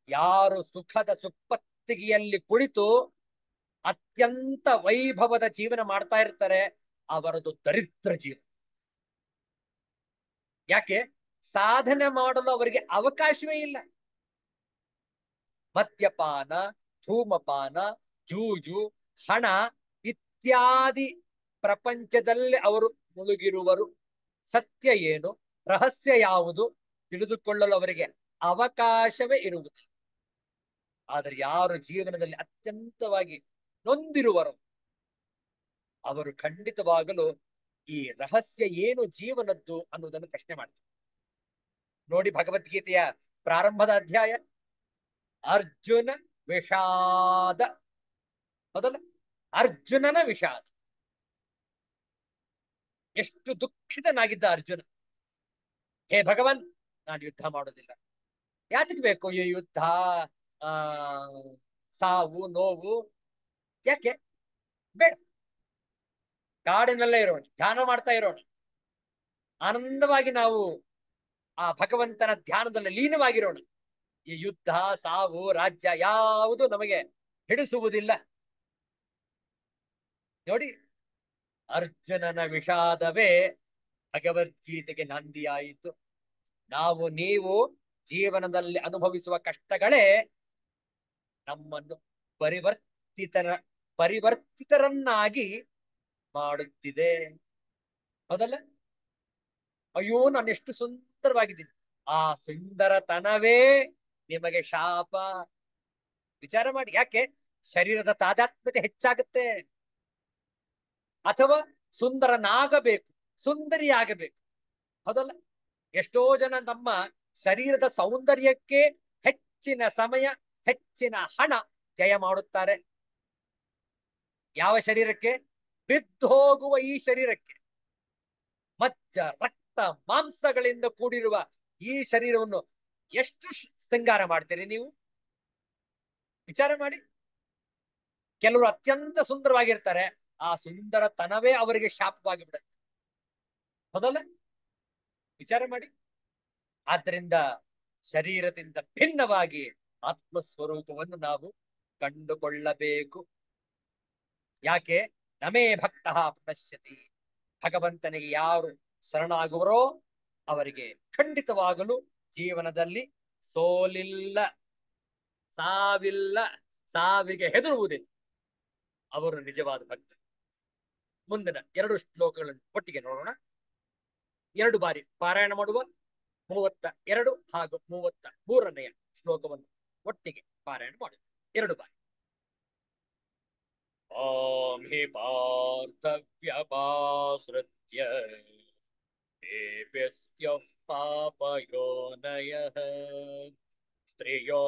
Speaker 1: ಯಾರು ಸುಖದ ಸುಪ್ಪತ್ತಿಗೆಯಲ್ಲಿ ಕುಳಿತು ಅತ್ಯಂತ ವೈಭವದ ಜೀವನ ಮಾಡ್ತಾ ಇರ್ತಾರೆ, ಅವರದು ದರಿದ್ರ ಜೀವನ. ಯಾಕೆ? ಸಾಧನೆ ಮಾಡಲು ಅವರಿಗೆ ಅವಕಾಶವೇ ಇಲ್ಲ. ಮದ್ಯಪಾನ, ಧೂಮಪಾನ, ಜೂಜು, ಹಣ ಇತ್ಯಾದಿ ಪ್ರಪಂಚದಲ್ಲಿ ಅವರು ಮುಳುಗಿರುವರು. ಸತ್ಯ ಏನು, ರಹಸ್ಯ ಯಾವುದು ತಿಳಿದುಕೊಳ್ಳಲು ಅವರಿಗೆ ಅವಕಾಶವೇ ಇರುವುದಿಲ್ಲ. ಆದರೆ ಯಾರು ಜೀವನದಲ್ಲಿ ಅತ್ಯಂತವಾಗಿ ನೊಂದಿರುವರು ಅವರು ಖಂಡಿತವಾಗಲು ಈ ರಹಸ್ಯ ಏನು ಜೀವನದ್ದು ಅನ್ನುವುದನ್ನು ಪ್ರಶ್ನೆ ಮಾಡ್ತಾರೆ. ನೋಡಿ, ಭಗವದ್ಗೀತೆಯ ಪ್ರಾರಂಭದ ಅಧ್ಯಾಯ ಅರ್ಜುನ ವಿಷಾದ. ಹೌದಲ್ಲ? ಅರ್ಜುನನ ವಿಷಾದ. ಎಷ್ಟು ದುಃಖಿತನಾಗಿದ್ದ ಅರ್ಜುನ. ಹೇ ಭಗವನ್, ನಾನು ಯುದ್ಧ ಮಾಡೋದಿಲ್ಲ. ಯಾತಕ್ಕೆ ಬೇಕು ಈ ಯುದ್ಧ? ಆ ಸಾವು ನೋವು ಯಾಕೆ ಬೇಡ. ಕಾಡಿನಲ್ಲೇ ಇರೋಣ, ಧ್ಯಾನ ಮಾಡ್ತಾ ಇರೋಣ, ಆನಂದವಾಗಿ ನಾವು ಆ ಭಗವಂತನ ಧ್ಯಾನದಲ್ಲಿ ಲೀನವಾಗಿರೋಣ. ಈ ಯುದ್ಧ, ಸಾವು, ರಾಜ್ಯ ಯಾವುದು ನಮಗೆ ಹಿಡಿಸುವುದಿಲ್ಲ. ನೋಡಿ, ಅರ್ಜುನನ ವಿಷಾದವೇ ಭಗವದ್ಗೀತೆಗೆ ನಾಂದಿಯಾಯಿತು. ನೀವು ಜೀವನದಲ್ಲಿ ಅನುಭವಿಸುವ ಕಷ್ಟಗಳೇ ನಮ್ಮನ್ನು ಪರಿವರ್ತಿತರನ್ನಾಗಿ ಮಾಡುತ್ತಿದೆ. ಹೌದಲ್ಲ? ಅಯ್ಯೋ, ನಾನು ಎಷ್ಟು ಸುಂದರವಾಗಿದ್ದೀನಿ, ಆ ಸುಂದರತನವೇ ನಿಮಗೆ ಶಾಪ. ವಿಚಾರ ಮಾಡಿ. ಯಾಕೆ? ಶರೀರದ ತಾದಾತ್ಮ್ಯತೆ ಹೆಚ್ಚಾಗುತ್ತೆ. ಅಥವಾ ಸುಂದರನಾಗಬೇಕು, ಸುಂದರಿಯಾಗಬೇಕು. ಹೌದಲ್ಲ? ಎಷ್ಟೋ ಜನ ನಮ್ಮ ಶರೀರದ ಸೌಂದರ್ಯಕ್ಕೆ ಹೆಚ್ಚಿನ ಸಮಯ, ಹೆಚ್ಚಿನ ಹಣ ವ್ಯಯ ಮಾಡುತ್ತಾರೆ. ಯಾವ ಶರೀರಕ್ಕೆ? ಬಿದ್ದೋಗುವ ಈ ಶರೀರಕ್ಕೆ. ಮಜ್ಜ, ರಕ್ತ, ಮಾಂಸಗಳಿಂದ ಕೂಡಿರುವ ಈ ಶರೀರವನ್ನು ಎಷ್ಟು ಶೃಂಗಾರ ಮಾಡ್ತೀರಿ ನೀವು? ವಿಚಾರ ಮಾಡಿ. ಕೆಲವರು ಅತ್ಯಂತ ಸುಂದರವಾಗಿರ್ತಾರೆ, ಆ ಸುಂದರತನವೇ ಅವರಿಗೆ ಶಾಪವಾಗಿ ಬಿಡುತ್ತೆ. ಹೌದಲ್ಲ? ವಿಚಾರ ಮಾಡಿ. ಆದ್ದರಿಂದ ಶರೀರದಿಂದ ಭಿನ್ನವಾಗಿ ಆತ್ಮಸ್ವರೂಪವನ್ನು ನಾವು ಕಂಡುಕೊಳ್ಳಬೇಕು. ಯಾಕೆ? ನಮೇ ಭಕ್ತ ಪುನಶ್ಯತಿ. ಭಗವಂತನಿಗೆ ಯಾರು ಶರಣಾಗುವರೋ ಅವರಿಗೆ ಖಂಡಿತವಾಗಲು ಜೀವನದಲ್ಲಿ ಸೋಲಿಲ್ಲ, ಸಾವಿಲ್ಲ, ಸಾವಿಗೆ ಹೆದರುವುದಿಲ್ಲ. ಅವರು ನಿಜವಾದ ಭಕ್ತ. ಮುಂದಿನ 2 ಶ್ಲೋಕಗಳನ್ನು ಒಟ್ಟಿಗೆ ನೋಡೋಣ. 2 ಬಾರಿ ಪಾರಾಯಣ ಮಾಡುವ. 32 ಹಾಗೂ 33ನೆಯ ಶ್ಲೋಕವನ್ನು ಒಟ್ಟಿಗೆ ಪಾರಾಯಣ ಮಾಡುವ 2 ಬಾರಿ. ಓಂ ಹಿ ಪಾರ್ಥವ್ಯಪಾಶ್ರಿತ್ಯ ದೇವ್ಯಸ್ಯಃ ಪಾಪಯೋನಯಃ ಸ್ತ್ರಿಯೋ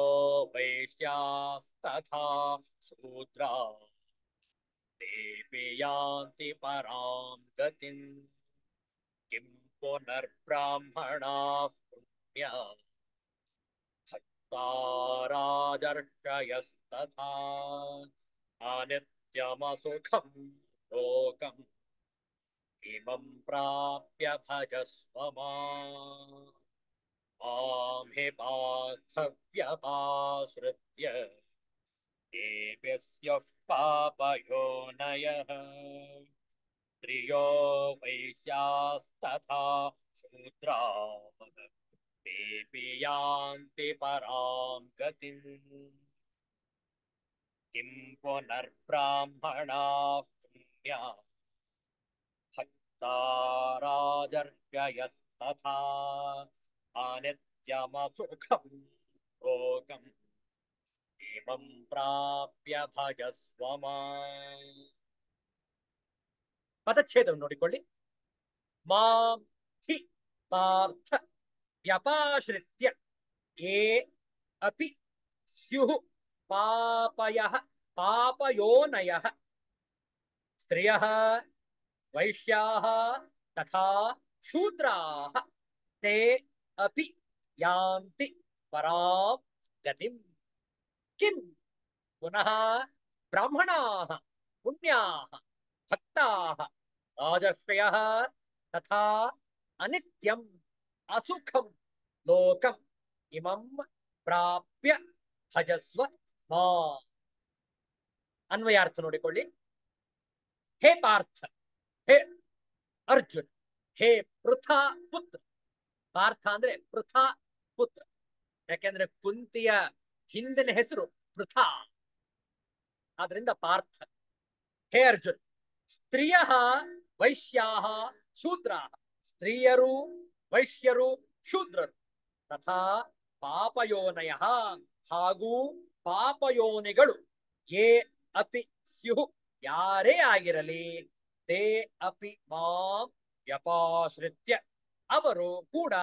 Speaker 1: ವೈಶ್ಯಾಸ್ತಥಾ ಶೂದ್ರಾ ದೇವಿ ಯಾಂತಿ ಪರಾಂ ಗತಿಂ ಕಿಂ ಪುನರ್ಬ್ರಾಹ್ಮಣಾಃ ಪುಣ್ಯ ಭಕ್ತಾ ರಾಜರ್ಷಯಸ್ತಥಾ ಅನಿತ್ಯಮಸುಖಂ ಲೋಕಂ ಇಮಂ ಪ್ರಾಪ್ಯ ಭಜಸ್ವ ಮಾಂ ಹಿ ಪಾರ್ಥವ್ಯಪಾಶ್ರಿತ್ಯ ದೇವ್ಯಸ್ಯಃ ಪಾಪಯೋನಯಃ ಸ್ತ್ರಿಯೋ ವೈಶ್ಯಾಸ್ತಥಾ ಶೂದ್ರಾಃ ದೇವಿ ಯಾಂತಿ ಪರಾಂ ಗತಿಂ ಕಿಂ ಪುನರ್ಬ್ರಾಹ್ಮಣಾಃ ಪುಣ್ಯಾ ಭಕ್ತಾ ರಾಜರ್ಷಯಸ್ತಥಾ ಅನಿತ್ಯಮಸುಖಂ ಲೋಕಂ ಇಮಂ ಪ್ರಾಪ್ಯ ಭಜಸ್ವ ಮಾಂ. ಪದಚ್ಛೇದವನ್ನು ನೋಡಿಕೊಳ್ಳಿ. ಮಾಂ ಹಿ ಪಾರ್ಥ ವ್ಯಪಾಶ್ರಿತ್ಯ ಯೇ ಅಪಿ ಸ್ಯುಃ ಪಾಪಯಃ ಪಾಪಯೋನಯಃ ಸ್ತ್ರಿಯಃ ವೈಶ್ಯಾಃ ತಥಾ ಶೂದ್ರಾಃ ತೇ ಅಪಿ ಯಾಂತಿ ಪರಾಂ ಗತಿಂ ಕಿಂ ಪುನಃ ಬ್ರಾಹ್ಮಣಾಃ ಪುಣ್ಯಾಃ ಭಕ್ತಾಃ ರಾಜರ್ಷಯಃ ತಥಾ ಅನಿತ್ಯಂ ಅಸುಖಂ ಲೋಕಂ ಇಮಂ ಪ್ರಾಪ್ಯ ಭಜಸ್ವ ಮಾಂ. ಅನ್ವಯಾರ್ಥ ನೋಡಿಕೊಳ್ಳಿ. ಹೇ ಪಾರ್ಥ, ಹೇ ಅರ್ಜುನ್, ಹೇ ಪೃಥಾ ಪುತ್ರ. ಪಾರ್ಥ ಅಂದ್ರೆ ಪೃಥಾ ಪುತ್ರ. ಯಾಕೆಂದ್ರೆ ಕುಂತಿಯ ಹಿಂದಿನ ಹೆಸರು ಪೃಥಾ, ಆದ್ರಿಂದ ಪಾರ್ಥ. ಹೇ ಅರ್ಜುನ್, ಸ್ತ್ರೀಯ ವೈಶ್ಯಾ ಶೂದ್ರ, ಸ್ತ್ರೀಯರು ವೈಶ್ಯರು ಶೂದ್ರರು, ತಥಾ ಪಾಪಯೋನಯ ಹಾಗೂ ಪಾಪಯೋನಿಗಳು, ಯೇ ಅಪಿ ಸ್ಯುಹು ಯಾರೇ ಆಗಿರಲಿ, ತೇ ಅಪಿ ಮಾಂ ವ್ಯಪಾಶ್ರಿತ್ಯ ಅವರು ಕೂಡ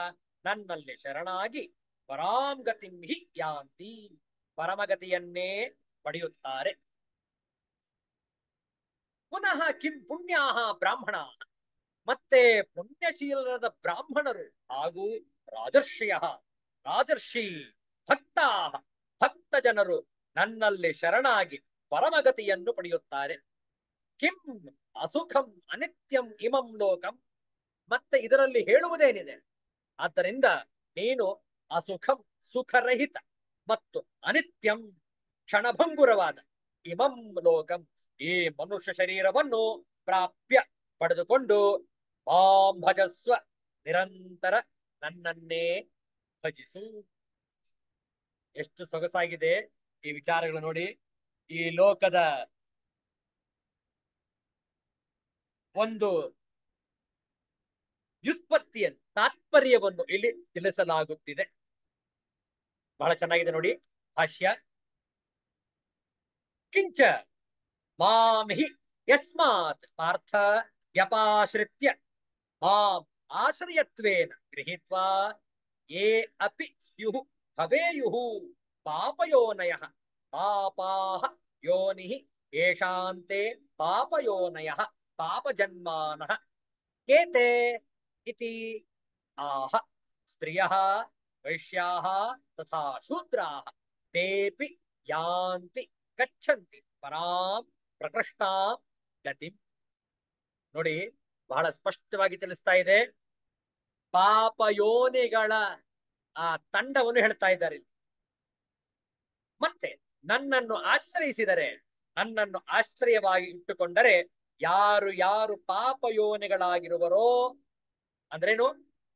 Speaker 1: ನನ್ನಲ್ಲಿ ಶರಣಾಗಿ ಪರಾಂಗತಿಂ ಹಿ ಯಾಂತಿ ಪರಮಗತಿಯನ್ನೇ ಪಡೆಯುತ್ತಾರೆ. ಪುನಃ ಕಿಂ ಪುಣ್ಯಾಹ ಬ್ರಾಹ್ಮಣ, ಮತ್ತೆ ಪುಣ್ಯಶೀಲರಾದ ಬ್ರಾಹ್ಮಣರು ಹಾಗೂ ರಾಜರ್ಷಿಯ ರಾಜರ್ಷಿ ಭಕ್ತಾ ಭಕ್ತ ಜನರು ನನ್ನಲ್ಲಿ ಶರಣಾಗಿ ಪರಮಗತಿಯನ್ನು ಪಡೆಯುತ್ತಾರೆ. ಕಿಂ ಅಸುಖಂ ಅನಿತ್ಯಂ ಇಮಂ ಲೋಕಂ, ಮತ್ತೆ ಇದರಲ್ಲಿ ಹೇಳುವುದೇನಿದೆ? ಆದ್ದರಿಂದ ನೀನು ಅಸುಖಂ ಸುಖರಹಿತ ಮತ್ತು ಅನಿತ್ಯಂ ಕ್ಷಣಭಂಗುರವಾದ ಇಮಂ ಲೋಕಂ ಈ ಮನುಷ್ಯ ಶರೀರವನ್ನು ಪ್ರಾಪ್ಯ ಪಡೆದುಕೊಂಡು ಮಾಂ ಭಜಸ್ವ ನಿರಂತರ ನನ್ನನ್ನೇ ಭಜಿಸು. ಎಷ್ಟು ಸೊಗಸಾಗಿದೆ ಈ ವಿಚಾರಗಳು ನೋಡಿ. ಈ ಲೋಕದ ಒಂದು ವ್ಯುತ್ಪತ್ತಿಯನ್ನು ತಾತ್ಪರ್ಯವನ್ನು ಇಲ್ಲಿ ತಿಳಿಸಲಾಗುತ್ತಿದೆ. ಬಹಳ ಚೆನ್ನಾಗಿದೆ ನೋಡಿ ಭಾಷ್ಯ. ಕಿಂಚ ಮಾಂ ಹಿ ಯಸ್ಮಾತ್ ಪಾರ್ಥ ವ್ಯಪಾಶ್ರಿತ್ಯ ಮಾಂ ಆಶ್ರಯತ್ವೇನ ಗೃಹೀತ್ವಾ ಯೇ ಅಪಿ ಸ್ಯುಃ ಭವೇಯುಃ ಪಾಪಯೋನಯಃ ಪಾಪಾಃ ಯೋನಿಃ ಯೇಷಾಂತೆ ಪಾಪಯೋನಯಃ ಪಾಪಜನ್ಮಾನಃ ಕೇತೆ ಇತಿ ಆಹ ಸ್ತ್ರಿಯಃ ವೈಶ್ಯಾಃ ತಥಾ ಶೂದ್ರಾಃ ತೇಪಿ ಯಾಂತಿ ಗಚ್ಚಂತಿ ಪರಾಂ ಪ್ರಕೃಷ್ಟಾಂ ಗತಿಂ. ನೋಡಿ, ಬಹಳ ಸ್ಪಷ್ಟವಾಗಿ ತಿಳಿಸ್ತಾ ಇದೆ. ಪಾಪಯೋನಿಗಳ ಆ ತಂಡವನ್ನು ಹೇಳ್ತಾ ಇದ್ದಾರೆ. ಮತ್ತೆ ನನ್ನನ್ನು ಆಶ್ರಯಿಸಿದರೆ, ನನ್ನನ್ನು ಆಶ್ರಯವಾಗಿ ಇಟ್ಟುಕೊಂಡರೆ ಯಾರು ಯಾರು ಪಾಪಯೋನಿಗಳಾಗಿರುವರೋ, ಅಂದ್ರೇನು,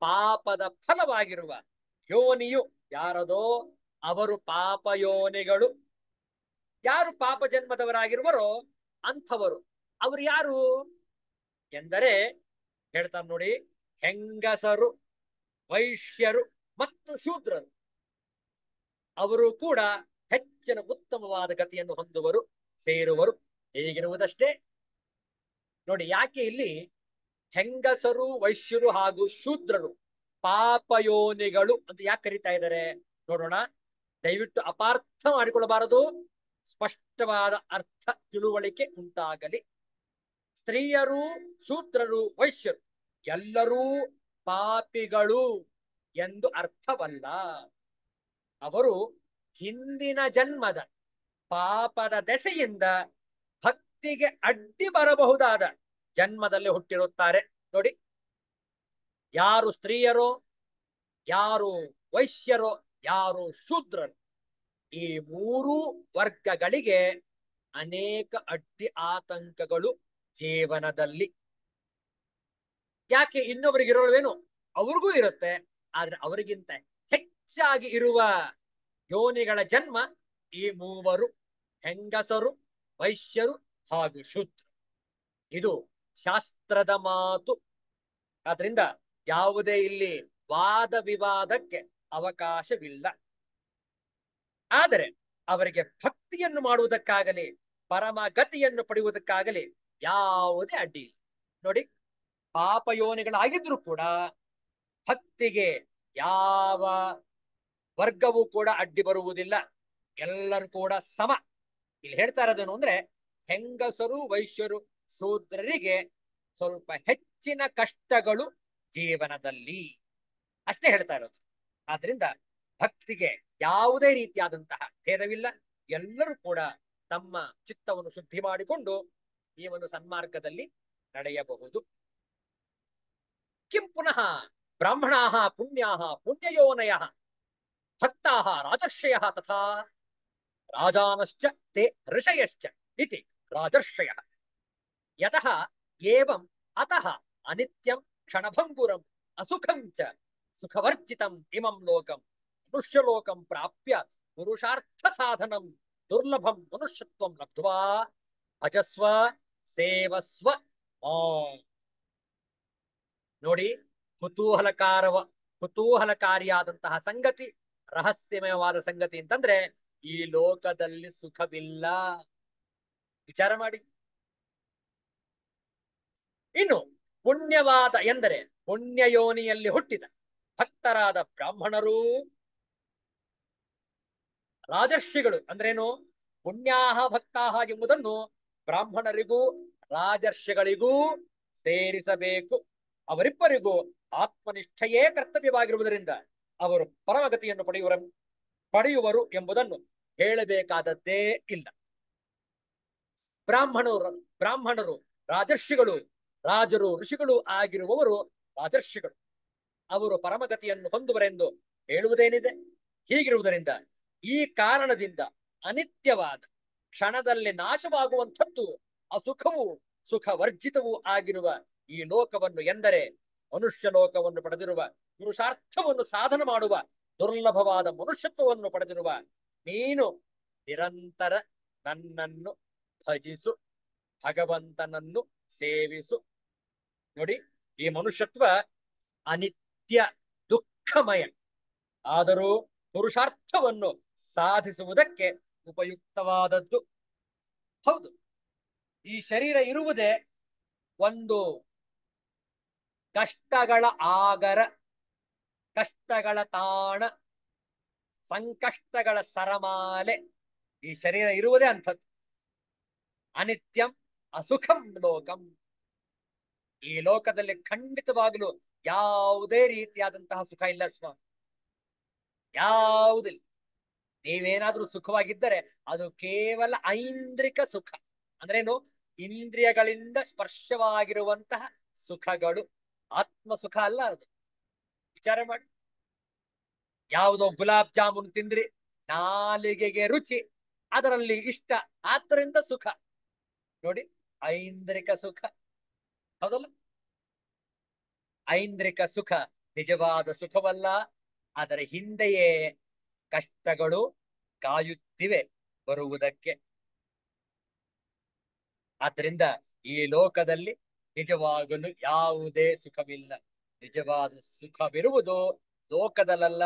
Speaker 1: ಪಾಪದ ಫಲವಾಗಿರುವ ಯೋನಿಯು ಯಾರದೋ ಅವರು ಪಾಪಯೋನಿಗಳು. ಯಾರು ಪಾಪ ಜನ್ಮದವರಾಗಿರುವರೋ ಅಂಥವರು. ಅವರು ಯಾರು ಎಂದರೆ ಹೇಳ್ತಾರೆ ನೋಡಿ, ಹೆಂಗಸರು, ವೈಶ್ಯರು ಮತ್ತು ಶೂದ್ರರು. ಅವರು ಕೂಡ ಹೆಚ್ಚಿನ ಉತ್ತಮವಾದ ಗತಿಯನ್ನು ಹೊಂದುವರು, ಸೇರುವರು. ಹೀಗಿರುವುದಷ್ಟೇ ನೋಡಿ. ಯಾಕೆ ಇಲ್ಲಿ ಹೆಂಗಸರು, ವೈಶ್ಯರು ಹಾಗೂ ಶೂದ್ರರು ಪಾಪಯೋನಿಗಳು ಅಂತ ಯಾಕೆ ಕರೀತಾ ಇದ್ದಾರೆ ನೋಡೋಣ. ದಯವಿಟ್ಟು ಅಪಾರ್ಥ ಮಾಡಿಕೊಳ್ಳಬಾರದು, ಸ್ಪಷ್ಟವಾದ ಅರ್ಥ ತಿಳುವಳಿಕೆ ಉಂಟಾಗಲಿ. ಸ್ತ್ರೀಯರು, ಶೂದ್ರರು, ವೈಶ್ಯರು ಎಲ್ಲರೂ ಪಾಪಿಗಳು ಎಂದು ಅರ್ಥವಲ್ಲ. ಅವರು ಹಿಂದಿನ ಜನ್ಮದ ಪಾಪದ ದೆಸೆಯಿಂದ ಭಕ್ತಿಗೆ ಅಡ್ಡಿ ಬರಬಹುದಾದ ಜನ್ಮದಲ್ಲಿ ಹುಟ್ಟಿರುತ್ತಾರೆ. ನೋಡಿ, ಯಾರು ಸ್ತ್ರೀಯರೋ, ಯಾರು ವೈಶ್ಯರೋ, ಯಾರು ಶೂದ್ರರು, ಈ ಮೂರೂ ವರ್ಗಗಳಿಗೆ ಅನೇಕ ಅಡ್ಡಿ ಆತಂಕಗಳು ಜೀವನದಲ್ಲಿ. ಯಾಕೆ ಇನ್ನೊಬ್ಬರಿಗಿರೋವೇನು, ಅವ್ರಿಗೂ ಇರುತ್ತೆ. ಆದ್ರೆ ಅವರಿಗಿಂತ ಹೆಚ್ಚಾಗಿ ಇರುವ ಯೋನಿಗಳ ಜನ್ಮ ಈ ಮೂವರು, ಹೆಂಗಸರು, ವೈಶ್ಯರು ಹಾಗೂ ಶೂದ್ರರು. ಇದು ಶಾಸ್ತ್ರದ ಮಾತು. ಆದ್ರಿಂದ ಯಾವುದೇ ಇಲ್ಲಿ ವಾದ ವಿವಾದಕ್ಕೆ ಅವಕಾಶವಿಲ್ಲ. ಆದರೆ ಅವರಿಗೆ ಭಕ್ತಿಯನ್ನು ಮಾಡುವುದಕ್ಕಾಗಲಿ ಪರಮಗತಿಯನ್ನು ಪಡೆಯುವುದಕ್ಕಾಗಲಿ ಯಾವುದೇ ಅಡ್ಡಿ ಇಲ್ಲ. ನೋಡಿ, ಪಾಪಯೋನಿಗಳಾಗಿದ್ರು ಕೂಡ ಭಕ್ತಿಗೆ ಯಾವ ವರ್ಗವೂ ಕೂಡ ಅಡ್ಡಿ ಬರುವುದಿಲ್ಲ. ಎಲ್ಲರೂ ಕೂಡ ಸಮ. ಇಲ್ಲಿ ಹೇಳ್ತಾ ಇರೋದೇನು ಅಂದ್ರೆ, ಹೆಂಗಸರು, ವೈಶ್ಯರು, ಶೂದ್ರರಿಗೆ ಸ್ವಲ್ಪ ಹೆಚ್ಚಿನ ಕಷ್ಟಗಳು ಜೀವನದಲ್ಲಿ, ಅಷ್ಟೇ ಹೇಳ್ತಾ ಇರೋದು. ಆದ್ರಿಂದ ಭಕ್ತಿಗೆ ಯಾವುದೇ ರೀತಿಯಾದಂತಹ ಭೇದವಿಲ್ಲ. ಎಲ್ಲರೂ ಕೂಡ ತಮ್ಮ ಚಿತ್ತವನ್ನು ಶುದ್ಧಿ ಮಾಡಿಕೊಂಡು ಈ ಒಂದು ಸನ್ಮಾರ್ಗದಲ್ಲಿ ನಡೆಯಬಹುದು. ಕಿಂ ಪುನಃ ಬ್ರಾಹ್ಮಣಾಃ ಪುಣ್ಯಾಃ ಪುಣ್ಯಯೋನಯಃ ಭಕ್ತಾಃ ರಾಜರ್ಷಯಃ ತಥಾ ರಾಜಾನಶ್ಚ ತೇ ಋಷಯಶ್ಚ ಇತಿ ರಾಜರ್ಷಯಃ ಯತಃ ಏವಂ ಅತಃ ಅನಿತ್ಯಂ ಕ್ಷಣಭಂಗುರಂ ಅಸುಖಂ ಚ ಸುಖವರ್ಜಿತಂ ಇಮಂ ಲೋಕಂ ಮನುಷ್ಯಲೋಕಂ ಪ್ರಾಪ್ಯ ಪುರುಷಾರ್ಥ ಸಾಧನಂ ದುರ್ಲಭಂ ಮನುಷ್ಯತ್ವಂ ಲಬ್ಧ್ವಾ ಭಜಸ್ವ ಸೇವಸ್ವ. ನೋಡಿ, ಕುತೂಹಲಕಾರಿಯಾದಂತಹ ಸಂಗತಿ, ರಹಸ್ಯಮಯವಾದ ಸಂಗತಿ ಅಂತಂದ್ರೆ ಈ ಲೋಕದಲ್ಲಿ ಸುಖವಿಲ್ಲ. ವಿಚಾರ ಮಾಡಿ. ಇನ್ನು ಪುಣ್ಯವಾದ ಎಂದರೆ ಪುಣ್ಯಯೋನಿಯಲ್ಲಿ ಹುಟ್ಟಿದ ಭಕ್ತರಾದ ಬ್ರಾಹ್ಮಣರು, ರಾಜರ್ಷಿಗಳು ಅಂದ್ರೇನು, ಪುಣ್ಯಾಹ ಭಕ್ತಾಹ ಎಂಬುದನ್ನು ಬ್ರಾಹ್ಮಣರಿಗೂ ರಾಜರ್ಷಿಗಳಿಗೂ ಸೇರಿಸಬೇಕು. ಅವರಿಬ್ಬರಿಗೂ ಆತ್ಮನಿಷ್ಠೆಯೇ ಕರ್ತವ್ಯವಾಗಿರುವುದರಿಂದ ಅವರು ಪರಮಗತಿಯನ್ನು ಪಡೆಯುವರು ಎಂಬುದನ್ನು ಹೇಳಬೇಕಾದದ್ದೇ ಇಲ್ಲ. ಬ್ರಾಹ್ಮಣರು ರಾಜರ್ಷಿಗಳು, ರಾಜರು ಋಷಿಗಳು ಆಗಿರುವವರು ರಾಜರ್ಷಿಗಳು. ಅವರು ಪರಮಗತಿಯನ್ನು ಹೊಂದುವರೆಂದು ಹೇಳುವುದೇನಿದೆ. ಹೀಗಿರುವುದರಿಂದ ಈ ಕಾರಣದಿಂದ ಅನಿತ್ಯವಾದ, ಕ್ಷಣದಲ್ಲಿ ನಾಶವಾಗುವಂಥದ್ದು, ಅಸುಖವೂ ಸುಖವರ್ಜಿತವೂ ಆಗಿರುವ ಈ ಲೋಕವನ್ನು, ಎಂದರೆ ಮನುಷ್ಯ ಲೋಕವನ್ನು ಪಡೆದಿರುವ, ಪುರುಷಾರ್ಥವನ್ನು ಸಾಧನ ಮಾಡುವ ದುರ್ಲಭವಾದ ಮನುಷ್ಯತ್ವವನ್ನು ಪಡೆದಿರುವ ನೀನು ನಿರಂತರ ನನ್ನನ್ನು ಭಜಿಸು, ಭಗವಂತನನ್ನು ಸೇವಿಸು. ನೋಡಿ, ಈ ಮನುಷ್ಯತ್ವ ಅನಿತ್ಯ, ದುಃಖಮಯ. ಆದರೂ ಪುರುಷಾರ್ಥವನ್ನು ಸಾಧಿಸುವುದಕ್ಕೆ ಉಪಯುಕ್ತವಾದದ್ದು. ಹೌದು, ಈ ಶರೀರ ಇರುವುದೇ ಒಂದು ಕಷ್ಟಗಳ ಆಗರ, ಕಷ್ಟಗಳ ತಾಣ, ಸಂಕಷ್ಟಗಳ ಸರಮಾಲೆ. ಈ ಶರೀರ ಇರುವುದೇ ಅಂಥದ್ದು. ಅನಿತ್ಯಂ ಅಸುಖಂ ಲೋಕಂ. ಈ ಲೋಕದಲ್ಲಿ ಖಂಡಿತವಾಗಲೂ ಯಾವುದೇ ರೀತಿಯಾದಂತಹ ಸುಖ ಇಲ್ಲ ಸ್ವಾಮಿ, ಯಾವುದಿಲ್ಲ. ನೀವೇನಾದ್ರೂ ಸುಖವಾಗಿದ್ದರೆ ಅದು ಕೇವಲ ಐಂದ್ರಿಕ ಸುಖ. ಅಂದ್ರೇನು? ಇಂದ್ರಿಯಗಳಿಂದ ಸ್ಪರ್ಶವಾಗಿರುವಂತಹ ಸುಖಗಳು. ಆತ್ಮ ಸುಖ ಅಲ್ಲ ಅದು. ವಿಚಾರ ಮಾಡಿ. ಯಾವುದೋ ಗುಲಾಬ್ ಜಾಮೂನ್ ತಿಂದ್ರಿ, ನಾಲಿಗೆಗೆ ರುಚಿ, ಅದರಲ್ಲಿ ಇಷ್ಟ, ಆದ್ದರಿಂದ ಸುಖ. ನೋಡಿ, ಐಂದ್ರಿಕ ಸುಖ. ಹೌದಲ್ಲ? ಐಂದ್ರಿಕ ಸುಖ ನಿಜವಾದ ಸುಖವಲ್ಲ. ಅದರ ಹಿಂದೆಯೇ ಕಷ್ಟಗಳು ಕಾಯುತ್ತಿವೆ ಬರುವುದಕ್ಕೆ. ಆದ್ದರಿಂದ ಈ ಲೋಕದಲ್ಲಿ ನಿಜವಾಗಲು ಯಾವುದೇ ಸುಖವಿಲ್ಲ. ನಿಜವಾದ ಸುಖವಿರುವುದು ಲೋಕದಲ್ಲ,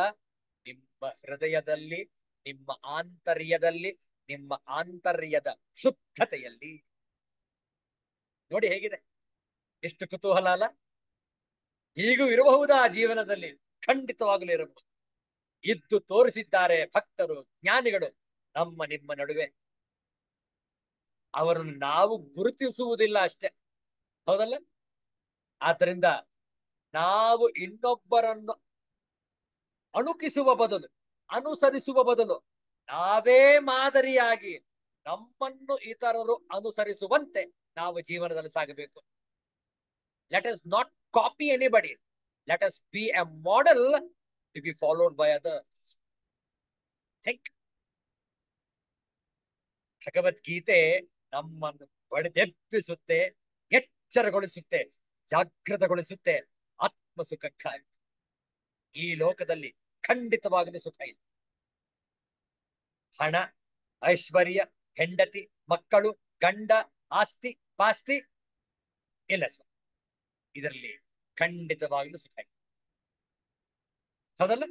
Speaker 1: ನಿಮ್ಮ ಹೃದಯದಲ್ಲಿ, ನಿಮ್ಮ ಆಂತರ್ಯದಲ್ಲಿ, ನಿಮ್ಮ ಆಂತರ್ಯದ ಶುದ್ಧತೆಯಲ್ಲಿ. ನೋಡಿ ಹೇಗಿದೆ, ಎಷ್ಟು ಕುತೂಹಲ ಅಲ್ಲ. ಹೀಗೂ ಇರಬಹುದಾ ಜೀವನದಲ್ಲಿ? ಖಂಡಿತವಾಗಲೂ ಇರಬಹುದು. ಇದ್ದು ತೋರಿಸಿದ್ದಾರೆ ಭಕ್ತರು, ಜ್ಞಾನಿಗಳು ನಮ್ಮ ನಿಮ್ಮ ನಡುವೆ. ಅವರನ್ನು ನಾವು ಗುರುತಿಸುವುದಿಲ್ಲ ಅಷ್ಟೇ. ಹೌದಲ್ಲ? ಆದ್ದರಿಂದ ನಾವು ಇನ್ನೊಬ್ಬರನ್ನು ಅಣುಕಿಸುವ ಬದಲು, ಅನುಸರಿಸುವ ಬದಲು, ನಾವೇ ಮಾದರಿಯಾಗಿ ನಮ್ಮನ್ನು ಇತರರು ಅನುಸರಿಸುವಂತೆ ನಾವು ಜೀವನದಲ್ಲಿ ಸಾಗಬೇಕು. Let us not copy anybody. Let us be a model to be followed by others. Think. Bhagavad Gita ನಮ್ಮನ್ನು ಬಡಿದೆಬ್ಬಿಸುತ್ತೆ, ಎಚ್ಚರಗೊಳಿಸುತ್ತೆ, ಜಾಗೃತಗೊಳಿಸುತ್ತೆ ಆತ್ಮ ಸುಖಕ್ಕಾಗಿ. ಈ ಲೋಕದಲ್ಲಿ ಖಂಡಿತವಾಗಲೂ ಸುಖ ಇಲ್ಲ. ಹಣ, ಐಶ್ವರ್ಯ, ಹೆಂಡತಿ, ಮಕ್ಕಳು, ಗಂಡ, ಆಸ್ತಿ ಪಾಸ್ತಿ ಇಲ್ಲ ಸ್ವ, ಇದರಲ್ಲಿ ಖಂಡಿತವಾಗಲೂ ಸುಖ ಇಲ್ಲ. ಹೌದಲ್ಲ?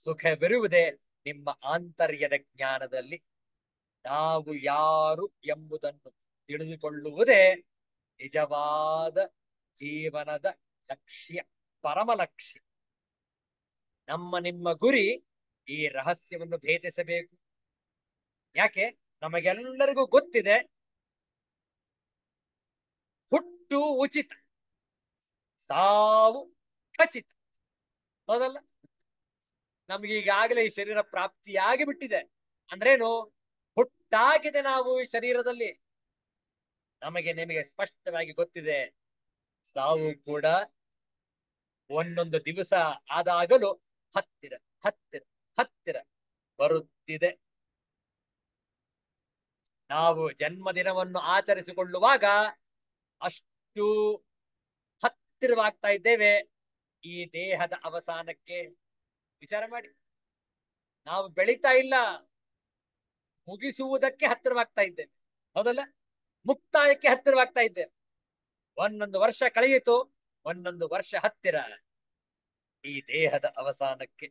Speaker 1: ಸುಖವಿರುವುದೇ ನಿಮ್ಮ ಆಂತರ್ಯದ ಜ್ಞಾನದಲ್ಲಿ. ನಾವು ಯಾರು ಎಂಬುದನ್ನು ತಿಳಿದುಕೊಳ್ಳುವುದೇ ನಿಜವಾದ ಜೀವನದ ಲಕ್ಷ್ಯ, ಪರಮ ಲಕ್ಷ್ಯ. ನಮ್ಮ ನಿಮ್ಮ ಗುರಿ ಈ ರಹಸ್ಯವನ್ನು ಭೇದಿಸಬೇಕು. ಯಾಕೆ? ನಮಗೆಲ್ಲರಿಗೂ ಗೊತ್ತಿದೆ, ಹುಟ್ಟು ಉಚಿತ, ಸಾವು ಖಚಿತ. ಹೌದಲ್ಲ? ನಮ್ಗೆ ಈಗಾಗಲೇ ಈ ಶರೀರ ಪ್ರಾಪ್ತಿಯಾಗಿ ಬಿಟ್ಟಿದೆ. ಅಂದ್ರೇನು? ಹುಟ್ಟಾಗಿದೆ ನಾವು ಈ ಶರೀರದಲ್ಲಿ. ನಮಗೆ ನಿಮಗೆ ಸ್ಪಷ್ಟವಾಗಿ ಗೊತ್ತಿದೆ, ಸಾವು ಕೂಡ ಒಂದೊಂದು ದಿವಸ ಆದಾಗಲೂ ಹತ್ತಿರ ಹತ್ತಿರ ಹತ್ತಿರ ಬರುತ್ತಿದೆ. ನಾವು ಜನ್ಮದಿನವನ್ನು ಆಚರಿಸಿಕೊಳ್ಳುವಾಗ ಅಷ್ಟು ಹತ್ತಿರವಾಗ್ತಾ ಇದ್ದೇವೆ ಈ ದೇಹದ ಅವಸಾನಕ್ಕೆ. ವಿಚಾರ ಮಾಡಿ. ನಾವು ಬೆಳೀತಾ ಇಲ್ಲ, ಮುಗಿಸುವುದಕ್ಕೆ ಹತ್ತಿರವಾಗ್ತಾ ಇದ್ದೇವೆ. ಹೌದಲ್ಲ? ಮುಕ್ತಾಯಕ್ಕೆ ಹತ್ತಿರವಾಗ್ತಾ ಇದ್ದೇವೆ. ಒಂದೊಂದು ವರ್ಷ ಕಳೆಯಿತು, ಒಂದೊಂದು ವರ್ಷ ಹತ್ತಿರ ಈ ದೇಹದ ಅವಸಾನಕ್ಕೆ.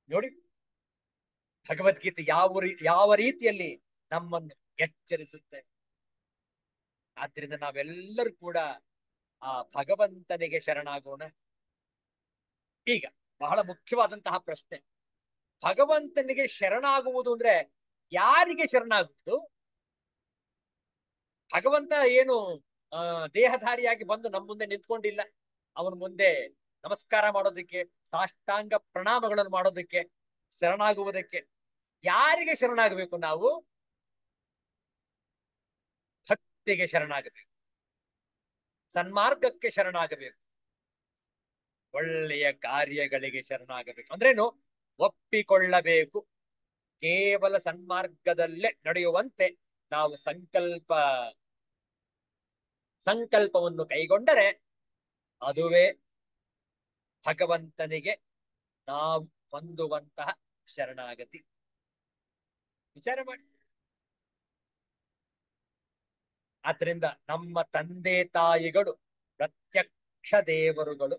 Speaker 1: ನೋಡಿ, ಭಗವದ್ಗೀತೆ ಯಾವ ರೀತಿಯಲ್ಲಿ ನಮ್ಮನ್ನು ಎಚ್ಚರಿಸುತ್ತೆ. ಆದ್ರಿಂದ ನಾವೆಲ್ಲರೂ ಕೂಡ ಆ ಭಗವಂತನಿಗೆ ಶರಣಾಗೋಣ. ಈಗ ಬಹಳ ಮುಖ್ಯವಾದಂತಹ ಪ್ರಶ್ನೆ, ಭಗವಂತನಿಗೆ ಶರಣಾಗುವುದು ಅಂದ್ರೆ ಯಾರಿಗೆ ಶರಣಾಗುವುದು? ಭಗವಂತ ಏನು ದೇಹಧಾರಿಯಾಗಿ ಬಂದು ನಮ್ಮ ಮುಂದೆ ನಿಂತ್ಕೊಂಡಿಲ್ಲ. ಅವನ ಮುಂದೆ ನಮಸ್ಕಾರ ಮಾಡೋದಕ್ಕೆ, ಸಾಷ್ಟಾಂಗ ಪ್ರಣಾಮಗಳನ್ನು ಮಾಡೋದಕ್ಕೆ, ಶರಣಾಗುವುದಕ್ಕೆ. ಯಾರಿಗೆ ಶರಣಾಗಬೇಕು ನಾವು? ಭಕ್ತಿಗೆ ಶರಣಾಗಬೇಕು, ಸನ್ಮಾರ್ಗಕ್ಕೆ ಶರಣಾಗಬೇಕು, ಒಳ್ಳೆಯ ಕಾರ್ಯಗಳಿಗೆ ಶರಣಾಗಬೇಕು. ಅಂದ್ರೇನು? ಒಪ್ಪಿಕೊಳ್ಳಬೇಕು. ಕೇವಲ ಸನ್ಮಾರ್ಗದಲ್ಲೇ ನಡೆಯುವಂತೆ ನಾವು ಸಂಕಲ್ಪವನ್ನು ಕೈಗೊಂಡರೆ ಅದುವೇ ಭಗವಂತನಿಗೆ ನಾವು ಹೊಂದುವಂತಹ ಶರಣಾಗತಿ. ವಿಚಾರ ಮಾಡಿ. ಆದ್ರಿಂದ ನಮ್ಮ ತಂದೆ ತಾಯಿಗಳು ಪ್ರತ್ಯಕ್ಷ ದೇವರುಗಳು.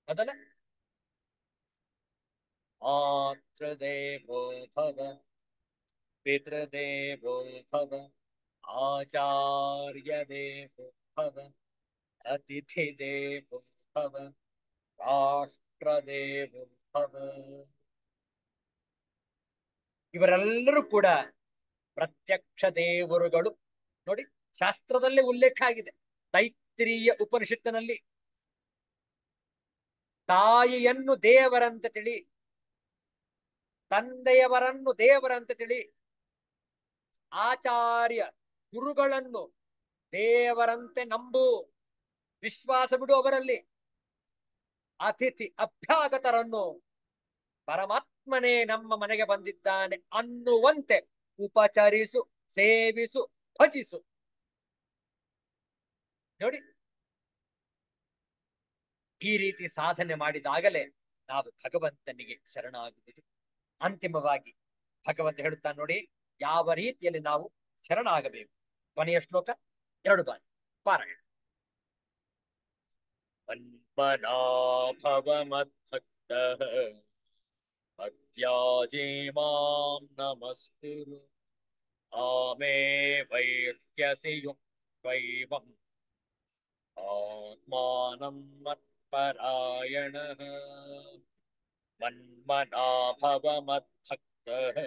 Speaker 1: ಮೊದಲ ಮಾತೃದೇವೋ ಭವ, ಪಿತೃದೇವೋ ಭವ, ಆಚಾರ್ಯ ದೇವೋ ಭವ, ಅತಿಥಿ ದೇವೋ ಭವ, ರಾಷ್ಟ್ರ ದೇವೋ ಭವ. ಇವರೆಲ್ಲರೂ ಕೂಡ ಪ್ರತ್ಯಕ್ಷ ದೇವರುಗಳು. ನೋಡಿ, ಶಾಸ್ತ್ರದಲ್ಲಿ ಉಲ್ಲೇಖ ಆಗಿದೆ. ತೈತ್ರೀಯ ಉಪನಿಷತ್ತಿನಲ್ಲಿ ತಾಯಿಯನ್ನು ದೇವರಂತೆ ತಿಳಿ. ತಂದೆಯವರನ್ನು ದೇವರಂತೆ ತಿಳಿ, ಆಚಾರ್ಯ ಗುರುಗಳನ್ನು ದೇವರಂತೆ ನಂಬು, ವಿಶ್ವಾಸ ಬಿಡು ಅವರಲ್ಲಿ. ಅತಿಥಿ ಅಭ್ಯಾಗತರನ್ನು ಪರಮಾತ್ಮನೇ ನಮ್ಮ ಮನೆಗೆ ಬಂದಿದ್ದಾನೆ ಅನ್ನುವಂತೆ ಉಪಚರಿಸು, ಸೇವಿಸು, ಭಜಿಸು. ನೋಡಿ, ಈ ರೀತಿ ಸಾಧನೆ ಮಾಡಿದಾಗಲೇ ನಾವು ಭಗವಂತನಿಗೆ ಶರಣಾಗುವುದು. ಅಂತಿಮವಾಗಿ ಭಗವಂತ ಹೇಳುತ್ತಾನೆ ನೋಡಿ, ಯಾವ ರೀತಿಯಲ್ಲಿ ನಾವು ಶರಣಾಗಬೇಕು. ಕೊನೆಯ ಶ್ಲೋಕ 2 ಬಾರಿ ಪಾರಾಯಣ. ಮನ್ಮನಾಭವ ಮದ್ಭಕ್ತಃ ಮಧ್ಯಾಜೇ ಮಾಂ ನಮಸ್ಕುರು, ಆಮೇ ವೈಷ್ಯಸಿ ಯುಕ್ತೈವಂ ಆತ್ಮಾನಂ ಮತ್ಪರಾಯಣಃ. ಮನ್ಮನಾಭವ ಮದ್ಭಕ್ತಃ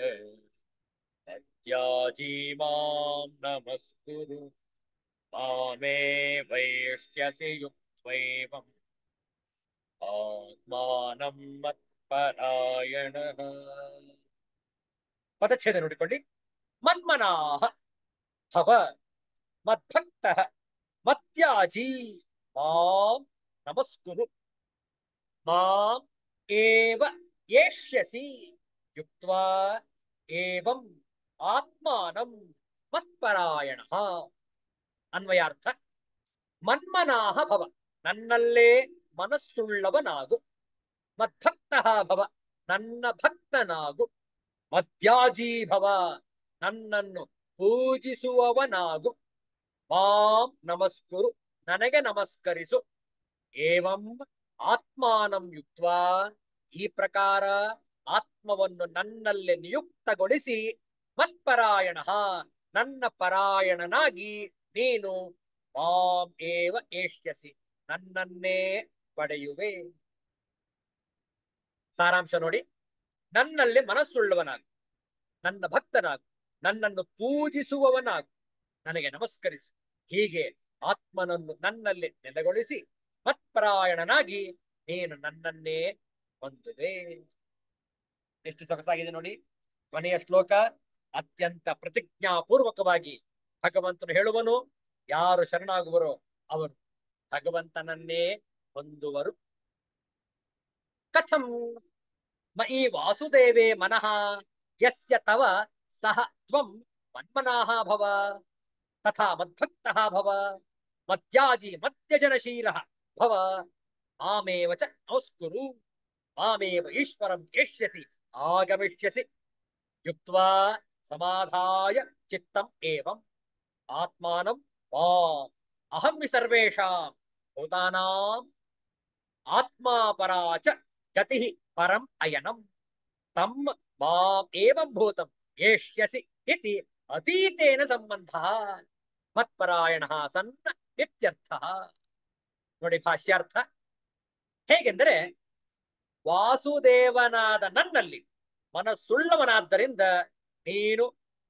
Speaker 1: ಮಧ್ಯಾಜೀ ಮಾಂ ನಮಸ್ಕುರು, ಮಾಮೇ ವೈಷ್ಯಸಿ ಯುಕ್ತೈವಂ ಆತ್ಮಾನಂ ಮತ್ಪರಾಯಣಃ. ಪದಚ್ಛೇದ ನೋಡಿಕೊಳ್ಳಿ. ಮನ್ಮನಾಹ ಭವ ಮದ್ಭಕ್ತಃ ಮತ್ಯಾಜಿ ಮಾಂ ನಮಸ್ಕುರು, ಮಾಂ ಏವ ಯೇಷ್ಯಸಿ ಯುಕ್ತ್ವಾ ಏವಂ ಆತ್ಮಾನಂ ಮತ್ಪರಾಯಣಃ. ಅನ್ವಯಾರ್ಥ: ಮನ್ಮನಾಹ ಭವ, ನನ್ನಲ್ಲೇ ಮನಸ್ಸುಳ್ಳವನಾಗು. ಮದ್ಭಕ್ತಃ ಭವ, ನನ್ನ ಭಕ್ತನಾಗು. ಮಧ್ಯಾಜೀ ಭವ, ನನ್ನನ್ನು ಪೂಜಿಸುವವನಾಗು. ಮಾಂ ನಮಸ್ಕುರು, ನನಗೆ ನಮಸ್ಕರಿಸು. ಏವಂ ಆತ್ಮಾನಂ ಯುಕ್ತ್ವಾ, ಈ ಪ್ರಕಾರ ಆತ್ಮವನ್ನು ನನ್ನಲ್ಲೇ ನಿಯುಕ್ತಗೊಳಿಸಿ, ಮತ್ಪರಾಯಣ, ನನ್ನ ಪರಾಯಣನಾಗಿ ನೀನು ಮಾಂ ಏವ ಏಷ್ಯಸಿ, ನನ್ನನ್ನೇ ಪಡೆಯುವೆ. ಸಾರಾಂಶ ನೋಡಿ, ನನ್ನಲ್ಲಿ ಮನಸ್ಸುಳ್ಳವನಾಗು, ನನ್ನ ಭಕ್ತನಾಗು, ನನ್ನನ್ನು ಪೂಜಿಸುವವನಾಗು, ನನಗೆ ನಮಸ್ಕರಿಸು. ಹೀಗೆ ಆತ್ಮನನ್ನು ನನ್ನಲ್ಲಿ ನೆಲೆಗೊಳಿಸಿ ಮತ್ಪರಾಯಣನಾಗಿ ನೀನು ನನ್ನನ್ನೇ ಹೊಂದುವೆ. ಎಷ್ಟು ಸೊಗಸಾಗಿದೆ ನೋಡಿ. ಕೊನೆಯ ಶ್ಲೋಕ ಅತ್ಯಂತ ಪ್ರತಿಜ್ಞಾಪೂರ್ವಕವಾಗಿ ಭಗವಂತನು ಹೇಳುವನು, ಯಾರು ಶರಣಾಗುವರೋ ಅವರು ಭಗವಂತನನ್ನೇ ಹೊಂದುವರು. ಕಥಂ ಮಯಿ ವಾಸುದೇವೇ ಮನಃ ಯಸ್ಯ ತವ ಸಹ ತ್ವಂ ಮನ್ಮನಾಃ ಭವ, ತಥಾ ಮದ್ಭಕ್ತಃ ಭವ, ಮದ್ಯಾಜಿ ಮದ್ಯಜನಶೀಲಃ ಭವ, ಮಾಮೇವ ಚ ನಮಸ್ಕುರು, ಮಾಮೇವ ಈಶ್ವರಂ ಏಷ್ಯಸಿ ಆಗಮಿಷ್ಯಸಿ. ಯುಕ್ತ್ವಾ ಸಮಾಧಾಯ ಚಿತ್ತಂ ಏವಂ ಆತ್ಮಾನಂ ಮಾಂ ಅಹಂ ಹಿ ಸರ್ವೇಷಾಂ ಭೂತಾನಾಂ ಆತ್ಮಾ ಪರಾ ಚ ಗತಿಃ ಪರಂ ಅಯನಂ ತಂ ಮಾಂ ಏವಂ ಭೂತಂ ಏಷ್ಯಸಿ ಇತಿ ಅತೀತೇನ ಸಂಬಂಧಃ ಮತ್ಪರಾಯಣಃ ಸನ್ ಇತ್ಯರ್ಥಃ. ನೋಡಿ ಭಾಷ್ಯಾರ್ಥ ಹೇಗೆಂದರೆ, ವಾಸುದೇವನಾದ ನನ್ನಲ್ಲಿ ಮನಸ್ಸುಳ್ಳವನಾದ್ದರಿಂದ ನೀನು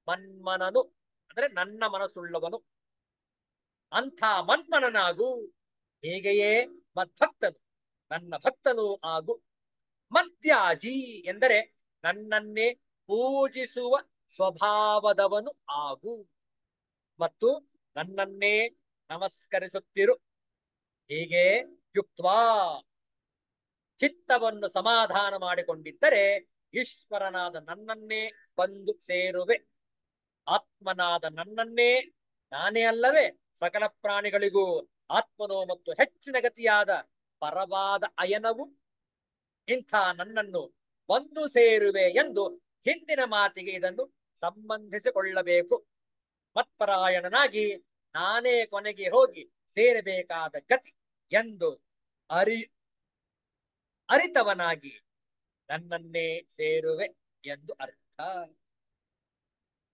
Speaker 1: ಮನ್ಮನನು, ಅಂದ್ರೆ ನನ್ನ ಮನಸ್ಸುಳ್ಳವನು. ಅಂಥ ಮನ್ಮನನಾಗು. ಹೀಗೆಯೇ ಮದ್ಭಕ್ತನು, ನನ್ನ ಭಕ್ತನೂ ಆಗು. ಮದ್ಯಾಜಿ ಎಂದರೆ ನನ್ನನ್ನೇ ಪೂಜಿಸುವ ಸ್ವಭಾವದವನು ಆಗು, ಮತ್ತು ನನ್ನನ್ನೇ ನಮಸ್ಕರಿಸುತ್ತಿರು. ಹೀಗೆ ಯುಕ್ತ್ವಾ, ಚಿತ್ತವನ್ನು ಸಮಾಧಾನ ಮಾಡಿಕೊಂಡಿದ್ದರೆ ಈಶ್ವರನಾದ ನನ್ನನ್ನೇ ಬಂದು ಸೇರುವೆ. ಆತ್ಮನಾದ ನನ್ನನ್ನೇ, ನಾನೇ ಅಲ್ಲವೇ ಸಕಲ ಪ್ರಾಣಿಗಳಿಗೂ ಆತ್ಮನೋ ಮತ್ತು ಹೆಚ್ಚಿನ ಗತಿಯಾದ ಪರವಾದ ಅಯನವು. ಇಂಥ ನನ್ನನ್ನು ಬಂದು ಸೇರುವೆ ಎಂದು ಹಿಂದಿನ ಮಾತಿಗೆ ಇದನ್ನು ಸಂಬಂಧಿಸಿಕೊಳ್ಳಬೇಕು. ಮತ್ಪರಾಯಣನಾಗಿ ನಾನೇ ಕೊನೆಗೆ ಹೋಗಿ ಸೇರಬೇಕಾದ ಗತಿ ಎಂದು ಅರಿತವನಾಗಿ ನನ್ನನ್ನೇ ಸೇರುವೆ ಎಂದು ಅರ್ಥ.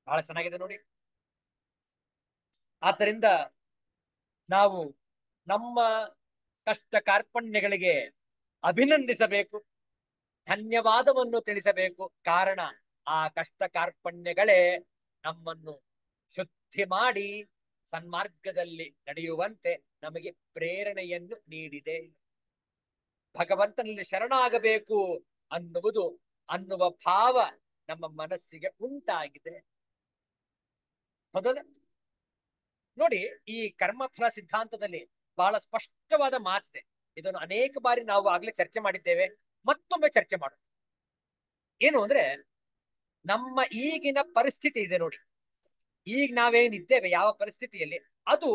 Speaker 1: ಬಹಳ ಚೆನ್ನಾಗಿದೆ ನೋಡಿ. ಆದ್ದರಿಂದ ನಾವು ನಮ್ಮ ಕಷ್ಟ ಕಾರ್ಪಣ್ಯಗಳಿಗೆ ಅಭಿನಂದಿಸಬೇಕು, ಧನ್ಯವಾದವನ್ನು ತಿಳಿಸಬೇಕು. ಕಾರಣ ಆ ಕಷ್ಟ ಕಾರ್ಪಣ್ಯಗಳೇ ನಮ್ಮನ್ನು ಶುದ್ಧಿ ಮಾಡಿ ಸನ್ಮಾರ್ಗದಲ್ಲಿ ನಡೆಯುವಂತೆ ನಮಗೆ ಪ್ರೇರಣೆಯನ್ನು ನೀಡಿದೆ. ಭಗವಂತನಲ್ಲಿ ಶರಣಾಗಬೇಕು ಅನ್ನುವುದು ಅನ್ನುವ ಭಾವ ನಮ್ಮ ಮನಸ್ಸಿಗೆ ಉಂಟಾಗಿದೆ. ಮೊದಲ ನೋಡಿ, ಈ ಕರ್ಮಫಲ ಸಿದ್ಧಾಂತದಲ್ಲಿ ಬಹಳ ಸ್ಪಷ್ಟವಾದ ಮಾತಿದೆ. ಇದನ್ನು ಅನೇಕ ಬಾರಿ ನಾವು ಆಗ್ಲೇ ಚರ್ಚೆ ಮಾಡಿದ್ದೇವೆ, ಮತ್ತೊಮ್ಮೆ ಚರ್ಚೆ ಮಾಡೋಣ. ಏನು ಅಂದ್ರೆ, ನಮ್ಮ ಈಗಿನ ಪರಿಸ್ಥಿತಿ ಇದೆ ನೋಡಿ, ಈಗ ನಾವೇನಿದ್ದೇವೆ ಯಾವ ಪರಿಸ್ಥಿತಿಯಲ್ಲಿ, ಅದು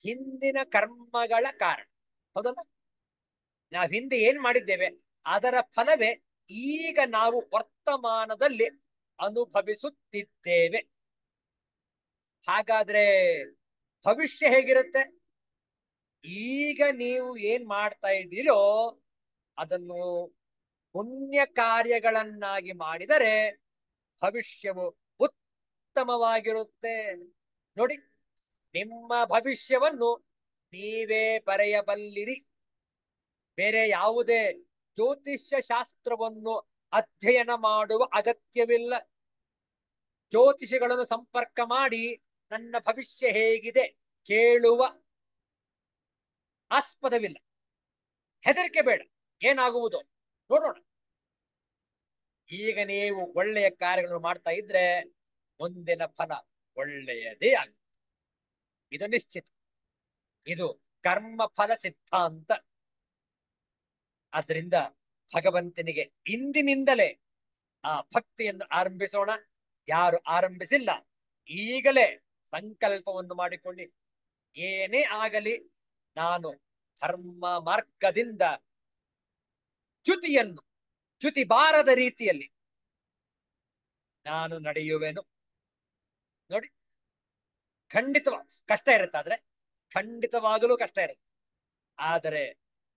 Speaker 1: ಹಿಂದಿನ ಕರ್ಮಗಳ ಕಾರಣ. ಹೌದಲ್ಲ? ನಾವು ಹಿಂದೆ ಏನ್ ಮಾಡಿದ್ದೇವೆ ಅದರ ಫಲವೇ ಈಗ ನಾವು ವರ್ತಮಾನದಲ್ಲಿ ಅನುಭವಿಸುತ್ತಿದ್ದೇವೆ. ಹಾಗಾದ್ರೆ ಭವಿಷ್ಯ ಹೇಗಿರುತ್ತೆ? ಈಗ ನೀವು ಏನ್ ಮಾಡ್ತಾ ಇದ್ದೀರೋ ಅದನ್ನು ಪುಣ್ಯ ಕಾರ್ಯಗಳನ್ನಾಗಿ ಮಾಡಿದರೆ ಭವಿಷ್ಯವು ಉತ್ತಮವಾಗಿರುತ್ತೆ. ನೋಡಿ, ನಿಮ್ಮ ಭವಿಷ್ಯವನ್ನು ನೀವೇ ಬರೆಯಬಲ್ಲಿರಿ. ಬೇರೆ ಯಾವುದೇ ಜ್ಯೋತಿಷ್ಯ ಶಾಸ್ತ್ರವನ್ನು ಅಧ್ಯಯನ ಮಾಡುವ ಅಗತ್ಯವಿಲ್ಲ. ಜ್ಯೋತಿಷಿಗಳನ್ನು ಸಂಪರ್ಕ ಮಾಡಿ ನನ್ನ ಭವಿಷ್ಯ ಹೇಗಿದೆ ಕೇಳುವ ಆಸ್ಪದವಿಲ್ಲ. ಹೆದರಿಕೆ ಬೇಡ, ಏನಾಗುವುದು ನೋಡೋಣ. ಈಗ ನೀವು ಒಳ್ಳೆಯ ಕಾರ್ಯಗಳನ್ನು ಮಾಡ್ತಾ ಇದ್ರೆ ಮುಂದಿನ ಫಲ ಒಳ್ಳೆಯದೇ ಆಗುತ್ತೆ. ಇದು ನಿಶ್ಚಿತ. ಇದು ಕರ್ಮ ಫಲ ಸಿದ್ಧಾಂತ. ಆದ್ರಿಂದ ಭಗವಂತನಿಗೆ ಇಂದಿನಿಂದಲೇ ಆ ಭಕ್ತಿಯನ್ನು ಆರಂಭಿಸೋಣ. ಯಾರು ಆರಂಭಿಸಿಲ್ಲ ಈಗಲೇ ಸಂಕಲ್ಪವನ್ನು ಮಾಡಿಕೊಳ್ಳಿ, ಏನೇ ಆಗಲಿ ನಾನು ಧರ್ಮ ಮಾರ್ಗದಿಂದ ಚ್ಯುತಿ ಬಾರದ ರೀತಿಯಲ್ಲಿ ನಾನು ನಡೆಯುವೆನು. ನೋಡಿ, ಖಂಡಿತವಾಗಿ ಕಷ್ಟ ಇರುತ್ತೆ, ಆದ್ರೆ ಖಂಡಿತವಾಗಲೂ ಕಷ್ಟ ಇರುತ್ತೆ. ಆದರೆ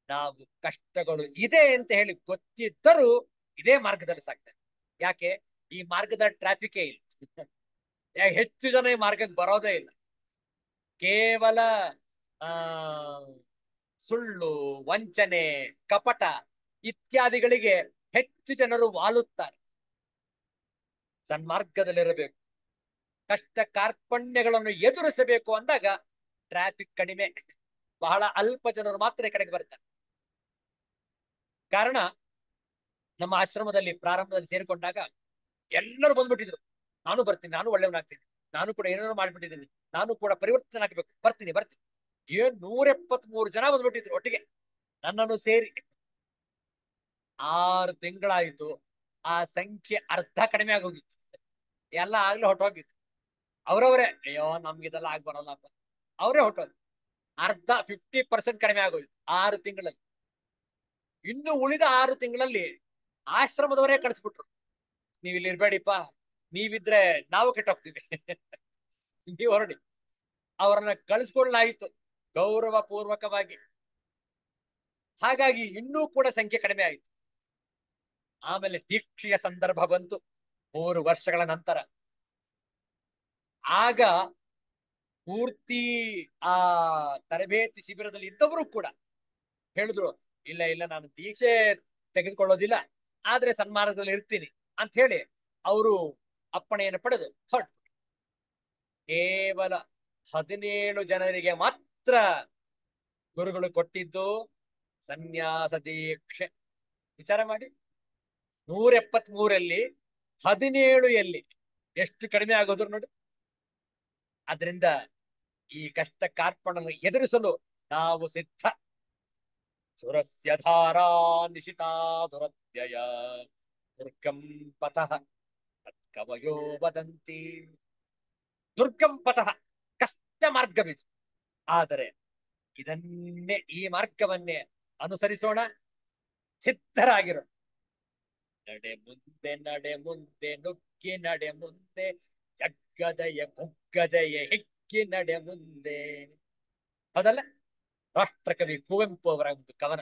Speaker 1: ನಾವು ಕಷ್ಟಗಳು ಇದೆ ಅಂತ ಹೇಳಿ ಗೊತ್ತಿದ್ದರೂ ಇದೇ ಮಾರ್ಗದಲ್ಲಿ ಸಾಕ್ತೇವೆ. ಯಾಕೆ? ಈ ಮಾರ್ಗದ ಟ್ರಾಫಿಕೇ ಇಲ್ಲ. ಹೆಚ್ಚು ಜನ ಈ ಮಾರ್ಗಕ್ಕೆ ಬರೋದೇ ಇಲ್ಲ. ಕೇವಲ ಆ ಸುಳ್ಳು, ವಂಚನೆ, ಕಪಟ ಇತ್ಯಾದಿಗಳಿಗೆ ಹೆಚ್ಚು ಜನರು ವಾಲುತ್ತಾರೆ. ಸನ್ಮಾರ್ಗದಲ್ಲಿರಬೇಕು, ಕಷ್ಟ ಕಾರ್ಪಣ್ಯಗಳನ್ನು ಎದುರಿಸಬೇಕು ಅಂದಾಗ ಟ್ರಾಫಿಕ್ ಕಡಿಮೆ, ಬಹಳ ಅಲ್ಪ ಜನರು ಮಾತ್ರ ಈ ಕಡೆಗೆ ಬರ್ತಾರೆ. ಕಾರಣ, ನಮ್ಮ ಆಶ್ರಮದಲ್ಲಿ ಪ್ರಾರಂಭದಲ್ಲಿ ಸೇರಿಕೊಂಡಾಗ ಎಲ್ಲರೂ ಬಂದ್ಬಿಟ್ಟಿದ್ರು, ನಾನು ಬರ್ತೀನಿ, ನಾನು ಒಳ್ಳೆಯವನಾಗ್ತೀನಿ, ನಾನು ಕೂಡ ಏನೇನೋ ಮಾಡ್ಬಿಟ್ಟಿದ್ದೀನಿ, ನಾನು ಕೂಡ ಪರಿವರ್ತನೆ ಆಗ್ಬೇಕು, ಬರ್ತೀನಿ. 173 ಜನ ಬಂದ್ಬಿಟ್ಟಿದ್ರು ಒಟ್ಟಿಗೆ, ನನ್ನನ್ನು ಸೇರಿ. 6 ತಿಂಗಳಾಯಿತು, ಆ ಸಂಖ್ಯೆ ಅರ್ಧ ಕಡಿಮೆ ಆಗೋಗಿತ್ತು. ಎಲ್ಲ ಆಗ್ಲೇ ಹೊಟ್ಟೋಗಿತ್ತು. ಅವರವರೇ, ಅಯ್ಯೋ ನಮ್ಗಿದೆಲ್ಲ ಆಗ್ ಬರೋಲ್ಲಪ್ಪ, ಅವರೇ ಹೊಟ್ಟೋದು. ಅರ್ಧ 50% ಕಡಿಮೆ ಆಗೋಯ್ತು 6 ತಿಂಗಳಲ್ಲಿ. ಇನ್ನು ಉಳಿದ 6 ತಿಂಗಳಲ್ಲಿ ಆಶ್ರಮದವರೇ ಕಳಿಸ್ಬಿಟ್ರು, ನೀವ್ ಇಲ್ಲಿ ಇರ್ಬೇಡಿಪ್ಪ, ನೀವಿದ್ರೆ ನಾವು ಕೆಟ್ಟೋಗ್ತೀವಿ, ನೀವು ಹೊರಡಿ. ಅವರನ್ನ ಕಳಿಸ್ಕೊಳ್ಳಾಯಿತು ಗೌರವ ಪೂರ್ವಕವಾಗಿ. ಹಾಗಾಗಿ ಇನ್ನೂ ಕೂಡ ಸಂಖ್ಯೆ ಕಡಿಮೆ ಆಯಿತು. ಆಮೇಲೆ ದೀಕ್ಷೆಯ ಸಂದರ್ಭ ಬಂತು 3 ವರ್ಷಗಳ ನಂತರ. ಆಗ ಪೂರ್ತಿ ಆ ತರಬೇತಿ ಶಿಬಿರದಲ್ಲಿ ಇದ್ದವರು ಕೂಡ ಹೇಳಿದ್ರು, ಇಲ್ಲ ಇಲ್ಲ, ನಾನು ದೀಕ್ಷೆ ತೆಗೆದುಕೊಳ್ಳೋದಿಲ್ಲ, ಆದ್ರೆ ಸನ್ಮಾರ್ಗದಲ್ಲಿ ಇರ್ತೀನಿ ಅಂತ ಹೇಳಿ ಅವರು ಅಪ್ಪಣೆಯನ್ನು ಪಡೆದು ಹೊರಟು. ಕೇವಲ 17 ಜನರಿಗೆ ಮಾತ್ರ ಗುರುಗಳು ಕೊಟ್ಟಿದ್ದು ಸನ್ಯಾಸ ದೀಕ್ಷೆ. ವಿಚಾರ ಮಾಡಿ, 173ರಲ್ಲಿ 17 ಎಲ್ಲಿ, ಎಷ್ಟು ಕಡಿಮೆ ಆಗೋದ್ರು ನೋಡಿ. ಅದರಿಂದ ಈ ಕಷ್ಟ ಕಾರ್ಪಣವನ್ನು ಎದುರಿಸಲು ನಾವು ಸಿದ್ಧ. ಸುರಸ್ಯ ಧಾರಾ ನಿಶಿತಾ ದುರತ್ಯಯ ದುರ್ಗಂ ಪಥಃ ತತ್ಕವಯೋ ವದಂತಿ. ದುರ್ಗಂ ಪಥಃ, ಕಷ್ಟ ಮಾರ್ಗವಿದು. ಆದರೆ ಇದನ್ನೇ, ಈ ಮಾರ್ಗವನ್ನೇ ಅನುಸರಿಸೋಣ, ಸಿದ್ಧರಾಗಿರೋಣ. ನಡೆ ಮುಂದೆ, ನಡೆ ಮುಂದೆ, ನುಗ್ಗಿ ನಡೆ ಮುಂದೆ, ಜಗ್ಗದಯ ಕುಗ್ಗದಯ ಹಿಗ್ಗಿ ನಡೆ ಮುಂದೆ. ಹೌದಲ್ಲ? ರಾಷ್ಟ್ರಕವಿ ಕುವೆಂಪು ಅವರ ಒಂದು ಕವನ.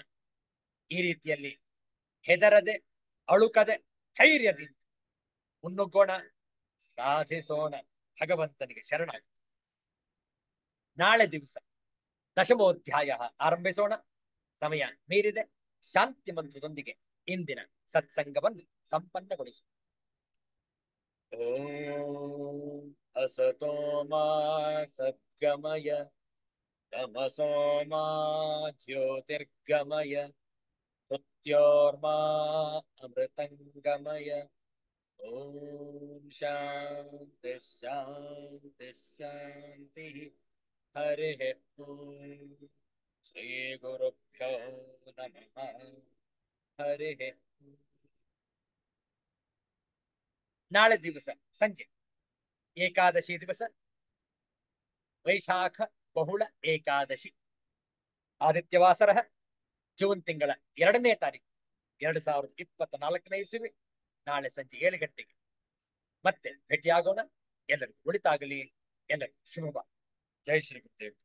Speaker 1: ಈ ರೀತಿಯಲ್ಲಿ ಹೆದರದೆ, ಅಳುಕದೆ, ಧೈರ್ಯದಿಂದ ಮುನ್ನುಗ್ಗೋಣ, ಸಾಧಿಸೋಣ. ಭಗವಂತನಿಗೆ ಶರಣಾಗಿ. ನಾಳೆ ದಿವಸ ದಶಮೋಧ್ಯಾಯ ಆರಂಭಿಸೋಣ. ಸಮಯ ಮೀರಿದೆ. ಶಾಂತಿ ಮಂತ್ರದೊಂದಿಗೆ ಇಂದಿನ ಸತ್ಸಂಗವನ್ನು ಸಂಪನ್ನಗೊಳಿಸು. ಓಂ ಅಸತೋ ಮಾ ಸದ್ಗಮಯ ತಮಸೋ ಮಾ ಜ್ಯೋತಿರ್ಗಮಯ मृत्योर्मा अमृतंगमय। ओम शांति शांति शांति। हरिः ओम। श्री गुरुभ्यो नमः। हरिः ओम। ನಾಳೆ ದಿವಸ ಸಂಜೆ ಏಕಾದಶಿ ದಿವಸ ವೈಶಾಖ ಬಹುಳ ಏಕಾದಶಿ ಆದಿತ್ಯವಾಸರ ಜೂನ್ ತಿಂಗಳ 2ನೇ ತಾರೀಕು 2024ನೇ ಇಸವಿ ನಾಳೆ ಸಂಜೆ 7 ಗಂಟೆಗೆ ಮತ್ತೆ ಭೇಟಿಯಾಗೋಣ. ಎಲ್ಲರಿಗೂ ಒಳಿತಾಗಲಿ. ಎಲ್ಲರಿಗೂ ಶುಭ. ಜೈ ಶ್ರೀ ಗುರುದೇವ್.